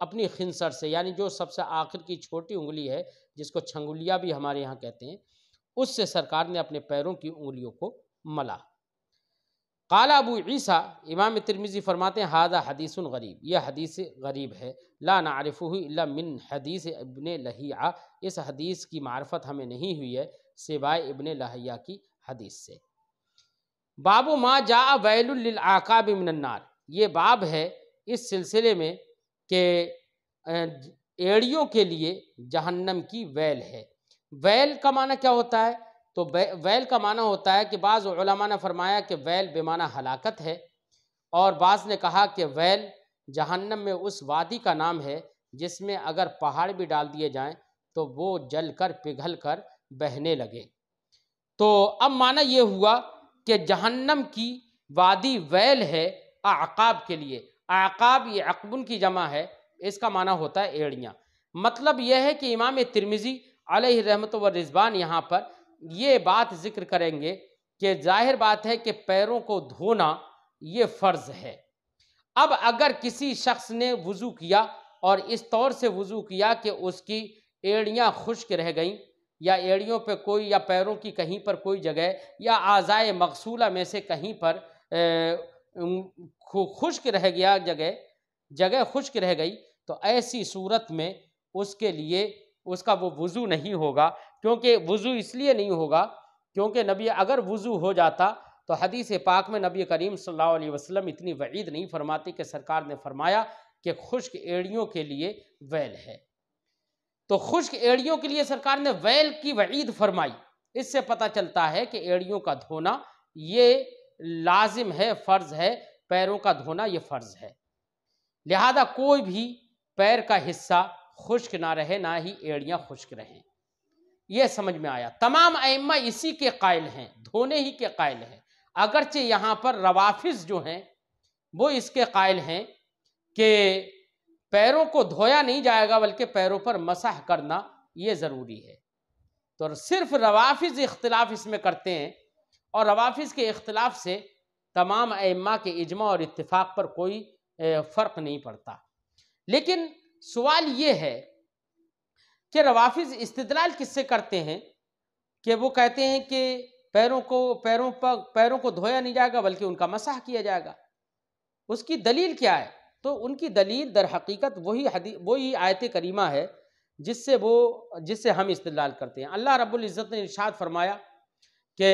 اپنی خنصر سے، یعنی جو سب سے آخر کی چھوٹی انگلی ہے جس کو چھنگولیا بھی ہمارے یہاں کہتے ہیں، اس سے سرکار نے اپنے پیروں کی انگلیوں کو ملا۔ قال ابو عیسیٰ، امام ترمذی فرماتے ہیں ھذا حدیث غریب، یہ حدیث غریب ہے، لا نعرفہ الا من حدیث ابن لہیعہ، اس حدیث کی معرفت ہمیں نہیں ہوئی ہے سوائے ابن لہیعہ کی حدیث سے۔ باب ما جاء ویل للعقاب من النار، یہ باب ہے اس سلسلے میں کہ ایڑیوں کے لیے جہنم کی ویل ہے۔ ویل کا معنی کیا ہوتا ہے؟ تو ویل کا معنی ہوتا ہے کہ بعض علماء نے فرمایا کہ ویل بے معنی ہلاکت ہے، اور بعض نے کہا کہ ویل جہنم میں اس وادی کا نام ہے جس میں اگر پہاڑ بھی ڈال دیے جائیں تو وہ جل کر پگھل کر بہنے لگے۔ تو اب معنی یہ ہوا کہ جہنم کی وادی ویل ہے اعقاب کے لیے۔ اعقاب یہ عقبن کی جمع ہے، اس کا معنی ہوتا ہے ایڑیاں۔ مطلب یہ ہے کہ امام ترمذی علیہ رحمت و رضوان یہاں پر یہ بات ذکر کریں گے کہ ظاہر بات ہے کہ پیروں کو دھونا یہ فرض ہے۔ اب اگر کسی شخص نے وضو کیا اور اس طور سے وضو کیا کہ اس کی ایڑیاں خشک رہ گئیں، یا ایڑیوں پہ کوئی، یا پیروں کی کہیں پر کوئی جگہ، یا اعضائے مغسولہ میں سے کہیں پر خشک رہ گیا، جگہ خشک رہ گئی، تو ایسی صورت میں اس کے لیے اس کا وہ وضو نہیں ہوگا۔ کیونکہ وضو اس لیے نہیں ہوگا کیونکہ نبی اگر وضو ہو جاتا تو حدیث پاک میں نبی کریم صلی اللہ علیہ وسلم اتنی وعید نہیں فرماتے کہ سرکار نے فرمایا کہ خشک ایڑیوں کے لیے ویل ہے۔ تو خشک ایڑیوں کے لیے سرکار نے ویل کی وعید فرمائی، اس سے پتہ چلتا ہے کہ ایڑیوں کا دھونا یہ لازم ہے، فرض ہے، پیروں کا دھونا یہ فرض ہے۔ لہذا کوئی بھی پیر کا حصہ خشک نہ رہے، نہ ہی ایڑیاں خشک رہیں۔ یہ سمجھ میں آیا۔ تمام ائمہ اسی کے قائل ہیں، دھونے ہی کے قائل ہیں، اگرچہ یہاں پر روافظ جو ہیں وہ اس کے قائل ہیں کہ پیروں کو دھویا نہیں جائے گا بلکہ پیروں پر مسح کرنا یہ ضروری ہے۔ تو صرف روافظ اختلاف اس میں کرتے ہیں، اور روافظ کے اختلاف سے تمام ائمہ کے اجماع اور اتفاق پر کوئی فرق نہیں پڑتا۔ لیکن سوال یہ ہے کہ روافظ استدلال کس سے کرتے ہیں کہ وہ کہتے ہیں کہ پیروں کو دھویا نہیں جائے گا بلکہ ان کا مسح کیا جائے گا؟ اس کی دلیل کیا ہے؟ تو ان کی دلیل در حقیقت وہی آیت کریمہ ہے جس سے ہم استدلال کرتے ہیں۔ اللہ رب العزت نے ارشاد فرمایا کہ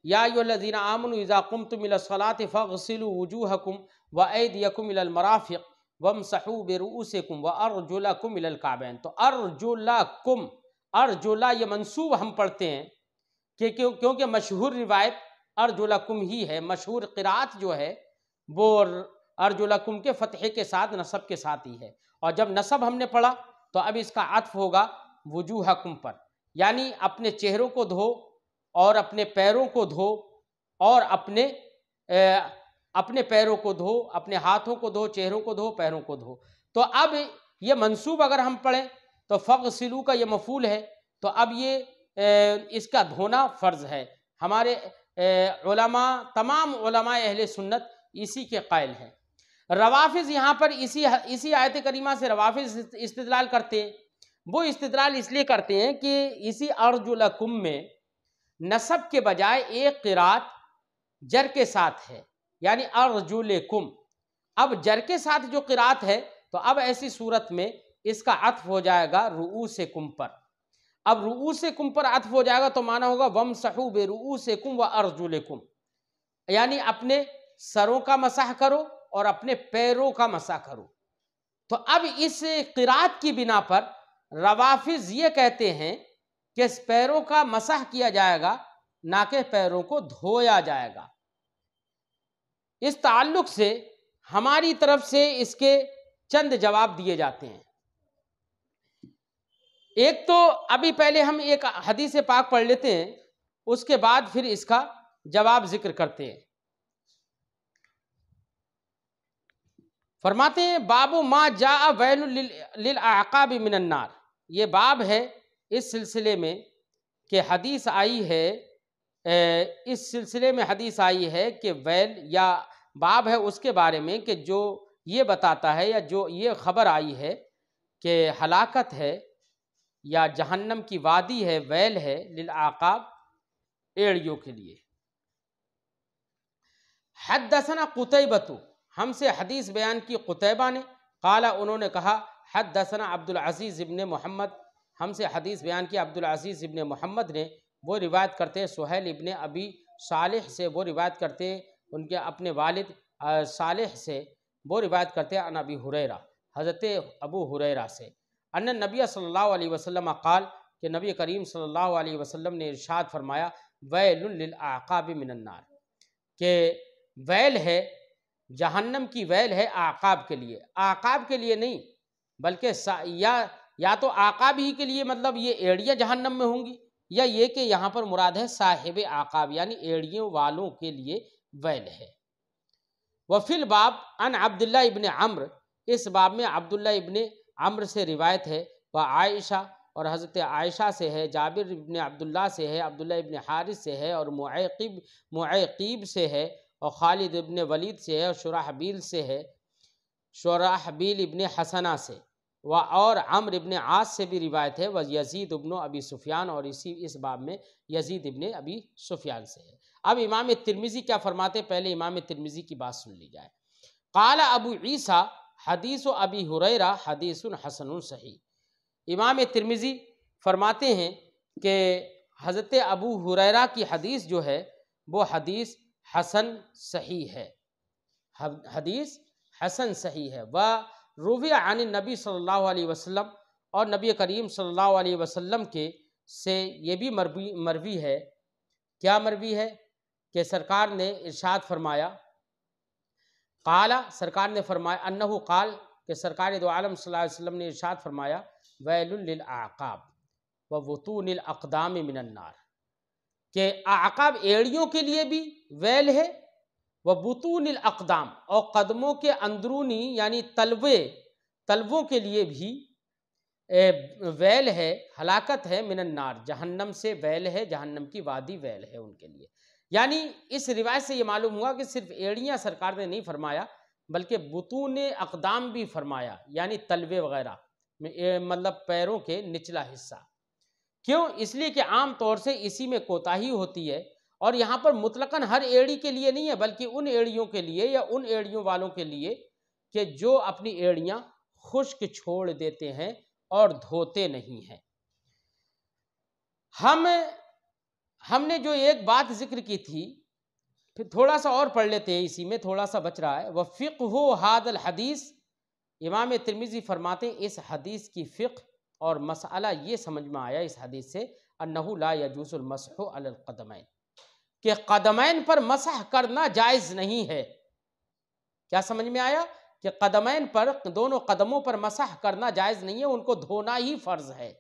یا ایھا الذین آمنوا اذا قمتم الی الصلاۃ فاغسلوا وجوہکم وایدیکم الی المرافق وامسحوا برؤوسکم وارجلکم الی الکعبین۔ تو ارجلکم، ارجلا یہ منصوب ہم پڑھتے ہیں کیونکہ مشہور روایت ارجلکم ہی ہے، مشہور قرات جو ہے وہ ارجلکم کے فتحے کے ساتھ نصب کے ساتھ ہی ہے، اور جب نصب ہم نے پڑھا تو اب اس کا عطف ہوگا وجوہکم پر، یعنی اپنے چہروں کو دھو اور اپنے پیروں کو دھو، اور اپنے پیروں کو دھو، اپنے ہاتھوں کو دھو، چہروں کو دھو، پیروں کو دھو۔ تو اب یہ منصوب اگر ہم پڑھیں تو فغسلوا کا یہ مفعول ہے، تو اب یہ اس کا دھونا فرض ہے۔ ہمارے علماء، تمام علماء اہل سنت اسی کے قائل ہیں۔ روافظ یہاں پر اسی آیت کریمہ سے روافظ استدلال کرتے ہیں۔ وہ استدلال اس لیے کرتے ہیں کہ اسی ارجلکم میں نصب کے بجائے ایک قرات جر کے ساتھ ہے، یعنی ارجلکم۔ اب جر کے ساتھ جو قرات ہے تو اب ایسی صورت میں اس کا عطف ہو جائے گا رؤوسکم پر۔ اب رؤوسکم پر عطف ہو جائے گا تو معنی ہوگا وامسحوا برؤوسکم وارجلکم، یعنی اپنے سروں کا مسح کرو اور اپنے پیروں کا مسح کرو۔ تو اب اس قرات کی بنا پر روافظ یہ کہتے ہیں کہ پیروں کا مسح کیا جائے گا، نہ کہ پیروں کو دھویا جائے گا۔ اس تعلق سے ہماری طرف سے اس کے چند جواب دیے جاتے ہیں۔ ایک تو ابھی پہلے ہم ایک حدیث پاک پڑھ لیتے ہیں، اس کے بعد پھر اس کا جواب ذکر کرتے ہیں۔ فرماتے ہیں باب ما جاء ویل للاعقاب من النار، یہ باب ہے اس سلسلے میں کہ حدیث آئی ہے اس سلسلے میں حدیث آئی ہے کہ ویل یا باب ہے اس کے بارے میں کہ جو یہ بتاتا ہے یا جو یہ خبر آئی ہے کہ ہلاکت ہے یا جہنم کی وادی ہے، ویل ہے للعقاب، ایڑیوں کے لیے۔ حدثنا قتیبۃ، ہم سے حدیث بیان کی قتیبہ نے، قال انہوں نے کہا حدثنا عبد العزیز ابن محمد، ہم سے حدیث بیان کی عبد العزیز ابن محمد نے، وہ روایت کرتے ہیں سہیل ابن ابی صالح سے، وہ روایت کرتے ہیں ان کے اپنے والد صالح سے، وہ روایت کرتے ہیں عن ابی ہریرہ، حضرت ابو ہریرہ سے، ان نبی صلی اللہ علیہ وسلم قال، کہ نبی کریم صلی اللہ علیہ وسلم نے ارشاد فرمایا ویل للعقاب من النار، کہ ویل ہے، جہنم کی ویل ہے اعقاب کے لیے، اعقاب کے لیے نہیں بلکہ یا تو اعقاب ہی کے لیے، مطلب یہ ایڑیاں جہنم میں ہوں گی، یا یہ کہ یہاں پر مراد ہے صاحب اعقاب یعنی ایڑیوں والوں کے لیے ویل ہے۔ وفی الباب عن عبداللہ ابن عمرو، اس باب میں عبداللہ ابن عمرو سے روایت ہے، وہ عائشہ، اور حضرت عائشہ سے ہے، جابر ابن عبداللہ سے ہے، عبداللہ ابن حارث سے ہے، اور معیقیب سے ہے، اور خالد ابن ولید سے ہے، اور شرحبیل سے ہے، شرحبیل ابن حسنہ سے، اور عمرو ابن عاص سے بھی روایت ہے، وہ یزید ابن ابی سفیان، اور اس باب میں یزید ابن ابی سفیان سے ہے۔ اب امام ترمذی کیا فرماتے، پہلے امام ترمذی کی بات سن لی جائے۔ قال ابو عیسیٰ حدیث ابی ہریرہ حدیث حسن صحیح، امام ترمذی فرماتے ہیں کہ حضرت ابو ہریرہ کی حدیث جو ہے وہ حدیث حسن صحیح ہے، حدیث حسن صحیح ہے۔ وروی عن النبی صلی اللہ علیہ وسلم، اور نبی کریم صلی اللہ علیہ وسلم کے سے یہ بھی مروی ہے، کیا مروی ہے کہ سرکار نے ارشاد فرمایا، قال، سرکار نے فرمایا، انہو قال، کہ سرکار دو عالم صلی اللہ علیہ وسلم نے ارشاد فرمایا ویل للعقاب وبطون الاقدام من النار، کہ اعقاب ایڑیوں کے لیے بھی ویل ہے، وبطون الاقدام، اور قدموں کے اندرونی یعنی تلووں کے لیے بھی ویل ہے، ہلاکت ہے، من النار، جہنم سے ویل ہے، جہنم کی وادی ویل ہے ان کے لیے۔ یعنی اس روایت سے یہ معلوم ہوا کہ صرف ایڑیاں سرکار نے نہیں فرمایا بلکہ بطون اقدام بھی فرمایا، یعنی تلوے وغیرہ، مطلب پیروں کے نچلا حصہ۔ کیوں؟ اس لیے کہ عام طور سے اسی میں کوتاہی ہوتی ہے، اور یہاں پر مطلقاً ہر ایڑی کے لیے نہیں ہے بلکہ ان ایڑیوں کے لیے یا ان ایڑیوں والوں کے لیے کہ جو اپنی ایڑیاں خشک چھوڑ دیتے ہیں اور دھوتے نہیں ہیں۔ ہم نے جو ایک بات ذکر کی تھی، پھر تھوڑا سا اور پڑھ لیتے ہیں، اسی میں تھوڑا سا بچ رہا ہے۔ وَفِقْهُ هَذَا الْحَدِيث، امام ترمذی فرماتے ہیں اس حدیث کی فقہ اور مسئلہ یہ سمجھ میں آیا اس حدیث سے، انہو لا یجوز المسح علی القدمین، کہ قدمین پر مسح کرنا جائز نہیں ہے۔ کیا سمجھ میں آیا؟ کہ قدمین پر، دونوں قدموں پر مسح کرنا جائز نہیں ہے، ان کو دھونا ہی فرض ہے۔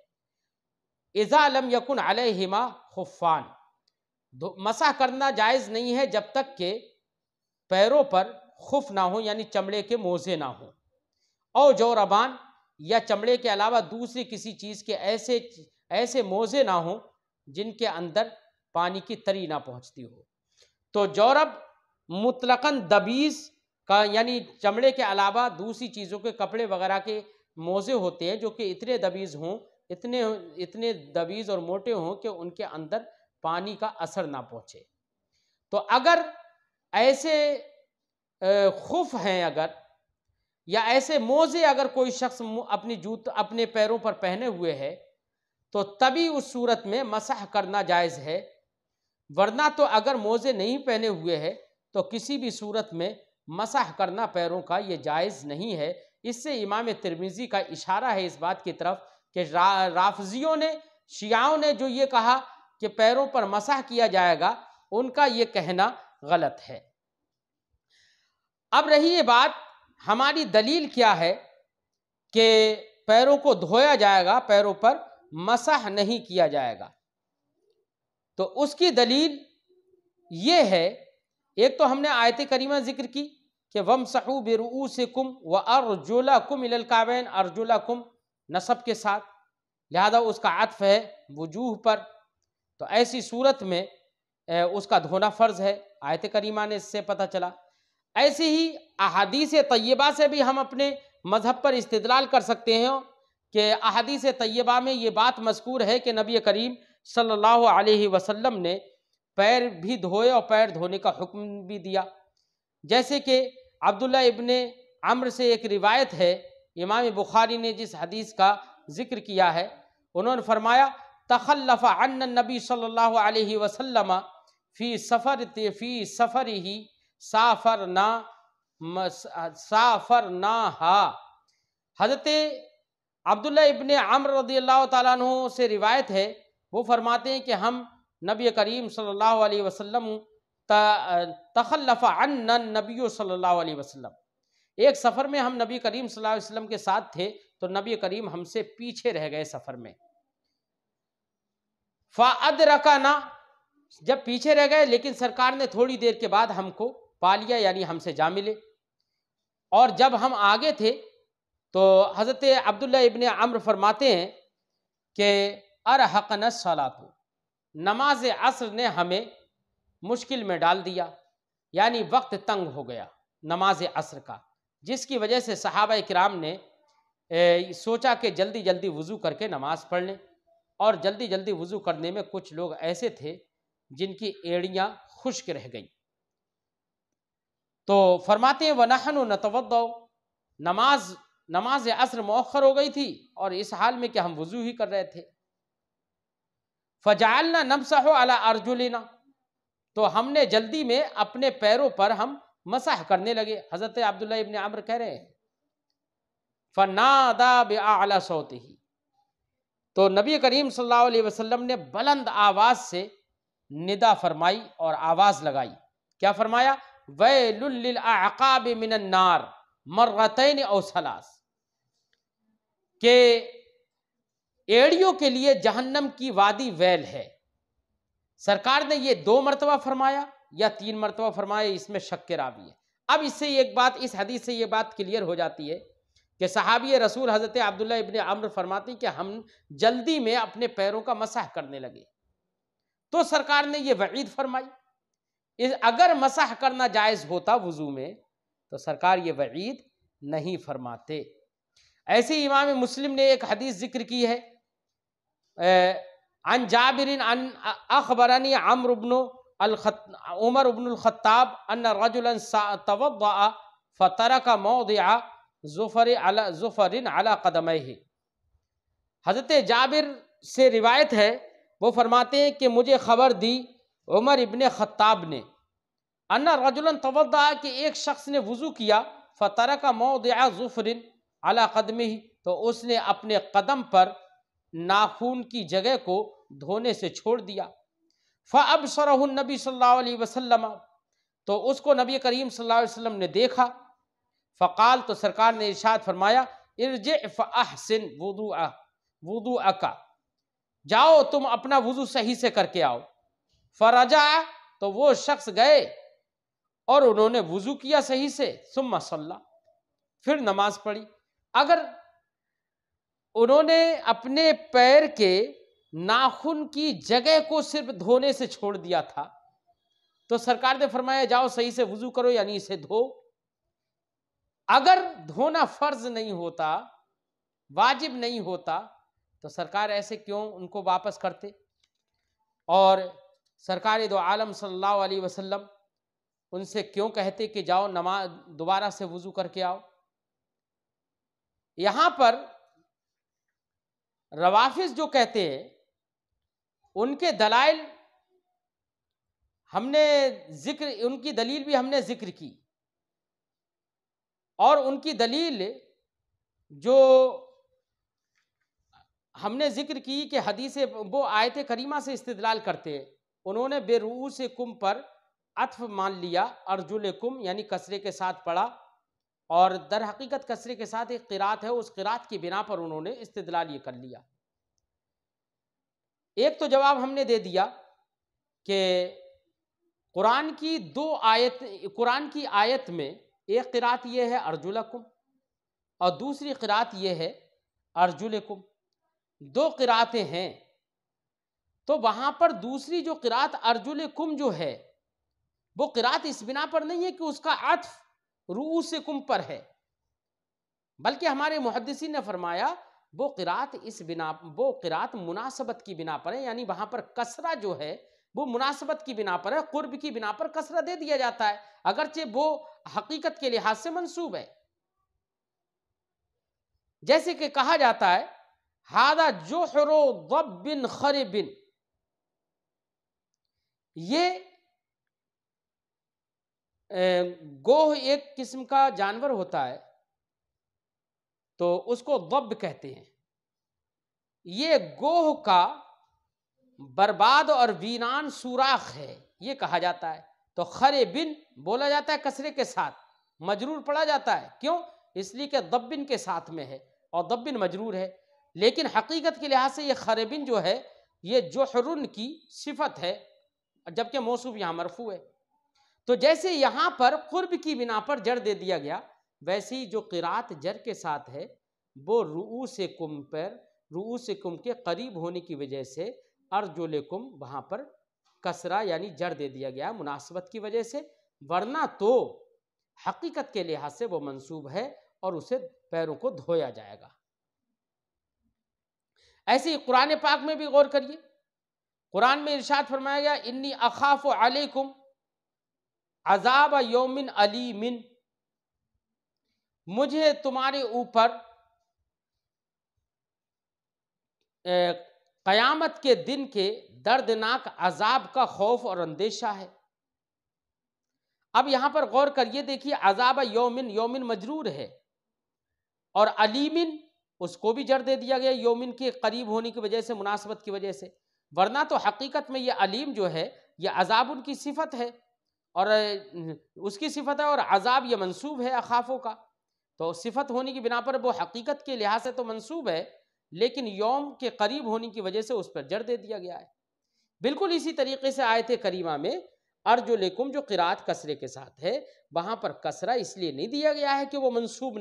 اذا لم یکن علیہما خفان، مسح کرنا جائز نہیں ہے جب تک کہ پیروں پر خف نہ ہو، یعنی چمڑے کے موزے نہ ہوں، او جوربان، یا چمڑے کے علاوہ دوسری کسی چیز کے ایسے موزے نہ ہوں جن کے اندر پانی کی تری نہ پہنچتی ہو۔ تو جورب مطلقاً دبیز کا، یعنی چمڑے کے علاوہ دوسری چیزوں کے کپڑے وغیرہ کے موزے ہوتے ہیں جو کہ اتنے دبیز ہوں، اتنے دبیز اور موٹے ہوں کہ ان کے اندر پانی کا اثر نہ پہنچے۔ تو اگر ایسے خف ہیں، یا ایسے موزے اگر کوئی شخص اپنے پیروں پر پہنے ہوئے ہے تو تبھی اس صورت میں مسح کرنا جائز ہے، ورنہ تو اگر موزے نہیں پہنے ہوئے ہے تو کسی بھی صورت میں مسح کرنا پیروں کا یہ جائز نہیں ہے۔ اس سے امام ترمذی کا اشارہ ہے اس بات کی طرف کہ رافضیوں نے، شیعوں نے جو یہ کہا کہ پیروں پر مسح کیا جائے گا، ان کا یہ کہنا غلط ہے۔ اب رہی یہ بات، ہماری دلیل کیا ہے کہ پیروں کو دھویا جائے گا، پیروں پر مسح نہیں کیا جائے گا؟ تو اس کی دلیل یہ ہے، ایک تو ہم نے آیت کریمہ ذکر کی کہ وَامْسَحُوا بِرُؤُوسِكُمْ وَأَرْجُلَكُمْ إِلَى الْكَعْبَيْنِ، ارجلکم نصب کے ساتھ، لہذا اس کا عطف ہے وجوہ پر۔ تو ایسی صورت میں اس کا دھونا فرض ہے، آیت کریمہ نے اس سے پتہ چلا۔ ایسے ہی احادیث طیبہ سے بھی ہم اپنے مذہب پر استدلال کر سکتے ہیں کہ احادیث طیبہ میں یہ بات مذکور ہے کہ نبی کریم صلی اللہ علیہ وسلم نے پیر بھی دھوئے اور پیر دھونے کا حکم بھی دیا۔ جیسے کہ عبداللہ ابن عمرو سے ایک روایت ہے، امام بخاری نے جس حدیث کا ذکر کیا ہے، انہوں نے فرمایا تخلف عن النبی صلی اللہ علیہ وسلم فی سفرہ سافرناہا۔ حضرت عبداللہ ابن عمرو رضی اللہ تعالیٰ عنہ سے روایت ہے، وہ فرماتے ہیں کہ ہم نبی کریم صلی اللہ علیہ وسلم تخلف عنا النبی صلی اللہ علیہ وسلم، ایک سفر میں ہم نبی کریم صلی اللہ علیہ وسلم کے ساتھ تھے تو نبی کریم ہم سے پیچھے رہ گئے سفر میں۔ فَأَدْرَكَنَا، جب پیچھے رہ گئے لیکن سرکار نے تھوڑی دیر کے بعد ہم کو پا لیا، یعنی ہم سے جا ملے۔ اور جب ہم آگے تھے تو حضرت عبداللہ ابن عمرو فرماتے ہیں کہ ارحقنا الصلاۃ، نماز عصر نے ہمیں مشکل میں ڈال دیا، یعنی وقت تنگ ہو گیا نماز عصر کا، جس کی وجہ سے صحابہ کرام نے سوچا کہ جلدی جلدی وضو کر کے نماز پڑھ لیں، اور جلدی جلدی وضو کرنے میں کچھ لوگ ایسے تھے جن کی ایڑیاں خشک رہ گئیں، تو فرماتے ہیں وَنَحْنُ نَتَوَضَّأُ، نماز عصر مؤخر ہو گئی تھی اور اس حال میں کہ ہم وضو ہی کر رہے تھے۔ فَجَعَلْنَا نَمْسَحُ عَلَىٰ أَرْجُلِنَا، تو ہم نے جلدی میں اپنے پیروں پر ہم مسح کرنے لگے۔ حضرت عبداللہ ابن عمرو کہہ رہے ہیں فَنَادَىٰ بِأَعْلَىٰ صَوْتِهِ، تو نبی کریم صلی اللہ علیہ وسلم نے بلند آواز سے ندا فرمائی اور آواز لگائی۔ کیا فرمایا؟ وَيْلٌ لِّلْأَعْقَابِ مِنَ النَّارِ مَرَّتَيْنِ أَوْ ثَلَاث، کہ ایڑیوں کے لیے جہنم کی وادی ویل ہے۔ سرکار نے یہ 2 مرتبہ فرمایا یا 3 مرتبہ فرمایا، اس میں شک راوی ہے۔ اب اس سے ایک بات، اس حدیث سے یہ بات کلیئر ہو جاتی ہے کہ صحابی رسول حضرت عبداللہ ابن عمرو فرماتے ہیں کہ ہم جلدی میں اپنے پیروں کا مسح کرنے لگے، تو سرکار نے یہ وعید فرمائی۔ اگر مسح کرنا جائز ہوتا وضو میں تو سرکار یہ وعید نہیں فرماتے۔ ایسے ہی امام مسلم نے ایک حدیث ذکر کی ہے، عن جابر عن اخبرنی عمر بن الخطاب ان رجلا توضأ فترك موضع ظفر على قدميه۔ حضرت جابر سے روایت ہے، وہ فرماتے ہیں کہ مجھے خبر دی عمر ابن خطاب نے، ان رجلا توضأ، کہ ایک شخص نے وضو کیا، فترک موضع ظفر علی قدمہ، تو اس نے اپنے قدم پر ناخون کی جگہ کو دھونے سے چھوڑ دیا۔ فابصرہ النبی صلی اللہ علیہ وسلم، تو اس کو نبی کریم صلی اللہ علیہ وسلم نے دیکھا۔ فقال، تو سرکار نے ارشاد فرمایا ارجع فاحسن وضوءک، جاؤ تم اپنا وضو صحیح سے کر کے آؤ۔ فرجع، تو وہ شخص گئے اور انہوں نے وضو کیا صحیح سے، ثم صلی، پھر نماز پڑھی۔ اگر انہوں نے اپنے پیر کے ناخن کی جگہ کو صرف دھونے سے چھوڑ دیا تھا تو سرکار نے فرمایا جاؤ صحیح سے وضو کرو، یعنی اسے دھو۔ اگر دھونا فرض نہیں ہوتا، واجب نہیں ہوتا، تو سرکار ایسے کیوں ان کو واپس کرتے، اور سرکار دو عالم صلی اللہ علیہ وسلم ان سے کیوں کہتے کہ جاؤ نماز دوبارہ سے وضو کر کے آؤ۔ یہاں پر روافض جو کہتے ہیں ان کے دلائل ہم نے ذکر، ان کی دلیل بھی ہم نے ذکر کی، اور ان کی دلیل جو ہم نے ذکر کی کہ حدیث وہ آیت کریمہ سے استدلال کرتے ہیں، انہوں نے بے رؤوسکم پر عطف مان لیا، ارجلکم یعنی کسرے کے ساتھ پڑھا، اور در حقیقت کسرے کے ساتھ ایک قرات ہے، اس قرات کی بنا پر انہوں نے استدلال یہ کر لیا۔ ایک تو جواب ہم نے دے دیا کہ قرآن کی آیت میں ایک قرات یہ ہے ارجلکم، اور دوسری قرات یہ ہے ارجلکم، 2 قراتیں ہیں، تو وہاں پر دوسری جو قرات ارجلکم جو ہے وہ قرات اس بنا پر نہیں ہے کہ اس کا عطف رؤوسکم پر ہے، بلکہ ہمارے محدثین نے فرمایا وہ قرات مناسبت کی بنا پر ہے، یعنی وہاں پر کسرہ جو ہے وہ مناسبت کی بنا پر ہے، قرب کی بنا پر کسرہ دے دیا جاتا ہے، اگرچہ وہ حقیقت کے لحاظ سے منسوب ہے۔ جیسے کہ کہا جاتا ہے ھذا جحر ضب خرب، یہ گوہ ایک قسم کا جانور ہوتا ہے تو اس کو ضب کہتے ہیں، یہ گوہ کا برباد اور ویران سوراخ ہے، یہ کہا جاتا ہے۔ تو خربن بولا جاتا ہے کسرے کے ساتھ، مجرور پڑھا جاتا ہے، کیوں؟ اس لیے کہ ضبن کے ساتھ میں ہے اور ضبن مجرور ہے، لیکن حقیقت کے لحاظ سے یہ خربن جو ہے یہ جحرن کی صفت ہے، جبکہ موصوف یہاں مرفوع ہے۔ تو جیسے یہاں پر قرب کی بنا پر جر دے دیا گیا، ویسے ہی جو قرات جر کے ساتھ ہے وہ رؤوسکم کے قریب ہونے کی وجہ سے ارجلکم وہاں پر کسرہ یعنی جر دے دیا گیا مناسبت کی وجہ سے، ورنہ تو حقیقت کے لحاظ سے وہ منصوب ہے اور اسے پیروں کو دھویا جائے گا۔ ایسے ہی قرآن پاک میں بھی غور کریے، قرآن میں ارشاد فرمایا گیا انی اخاف علیکم عذاب یوم علیم، مجھے تمہارے اوپر قیامت کے دن کے دردناک عذاب کا خوف اور اندیشہ ہے۔ اب یہاں پر غور کریے، دیکھیے عذاب یومن، یومن مجرور ہے اور علیمن اس کو بھی جر دے دیا گیا یومن کے قریب ہونے کی وجہ سے، مناسبت کی وجہ سے، ورنہ تو حقیقت میں یہ علیم جو ہے یہ عذاب ان کی صفت ہے اور اس کی صفت ہے، اور عذاب یہ منصوب ہے اخافوں کا، تو صفت ہونے کی بنا پر وہ حقیقت کے لحاظ سے تو منصوب ہے، لیکن یوم کے قریب ہونے کی وجہ سے اس پر جر دے دیا گیا ہے۔ بالکل اسی طریقے سے آیت کریمہ میں ارجلکم جو قرات کسرے کے ساتھ ہے، وہاں پر کسرہ اس لیے نہیں دیا گیا ہے کہ وہ منصوب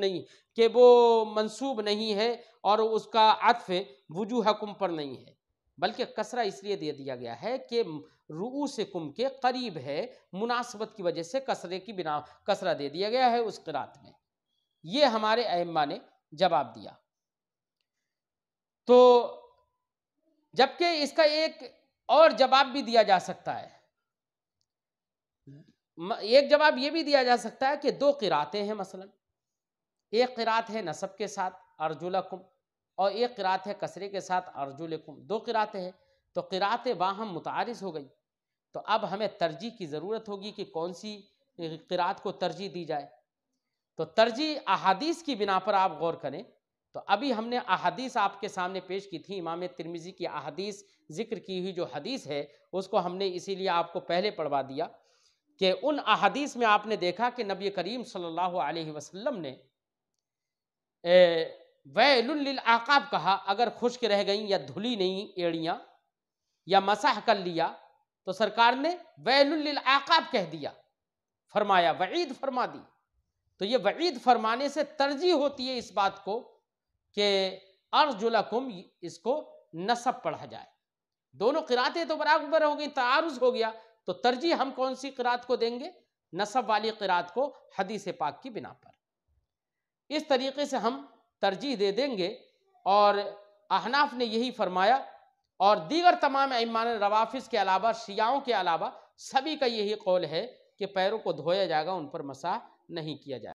نہیں ہے اور اس کا عطف وجوہکم پر نہیں ہے، بلکہ کسرہ اس لیے دے دیا گیا ہے کہ رؤوسکم کے قریب ہے، مناسبت کی وجہ سے کسرہ دے دیا گیا ہے اس قرات میں۔ یہ ہمارے ائمہ نے جواب دیا۔ تو جبکہ اس کا ایک اور جواب بھی دیا جا سکتا ہے، ایک جواب یہ بھی دیا جا سکتا ہے کہ دو قراتیں ہیں، مثلا ایک قرات ہے نصب کے ساتھ ارجلکم اور ایک قرات ہے کسرے کے ساتھ ارجلکم، دو قراتیں ہیں، تو قراتیں باہم متعارض ہو گئی، تو اب ہمیں ترجیح کی ضرورت ہوگی کہ کون سی قرات کو ترجیح دی جائے۔ تو ترجیح احادیث کی بنا پر آپ غور کریں، تو ابھی ہم نے احادیث آپ کے سامنے پیش کی تھی، امام ترمذی کی احادیث ذکر کی ہوئی جو حدیث ہے اس کو ہم نے اسی لیے آپ کو پہلے پڑھوا دیا کہ ان احادیث میں آپ نے دیکھا کہ نبی کریم صلی اللہ علیہ وسلم نے ویل للعقاب کہا، اگر خشک رہ گئیں یا دھلی نہیں ایڑیاں یا مسح کر لیا تو سرکار نے ویل للعقاب کہہ دیا، فرمایا وعید فرما دی۔ تو یہ وعید فرمانے سے ترجیح ہوتی ہے اس بات کو کہ ارجلکم اس کو نصب پڑھا جائے، دونوں قراتیں تو برابر ہو گئی، تعارض ہو گیا، تو ترجیح ہم کون سی قرات کو دیں گے؟ نصب والی قرات کو حدیث پاک کی بنا پر۔ اس طریقے سے ہم ترجیح دے دیں گے، اور احناف نے یہی فرمایا، اور دیگر تمام ائمہ روافض کے علاوہ، شیعوں کے علاوہ سبھی کا یہی قول ہے کہ پیروں کو دھویا جائے گا، ان پر مسح نہیں کیا جائے گا۔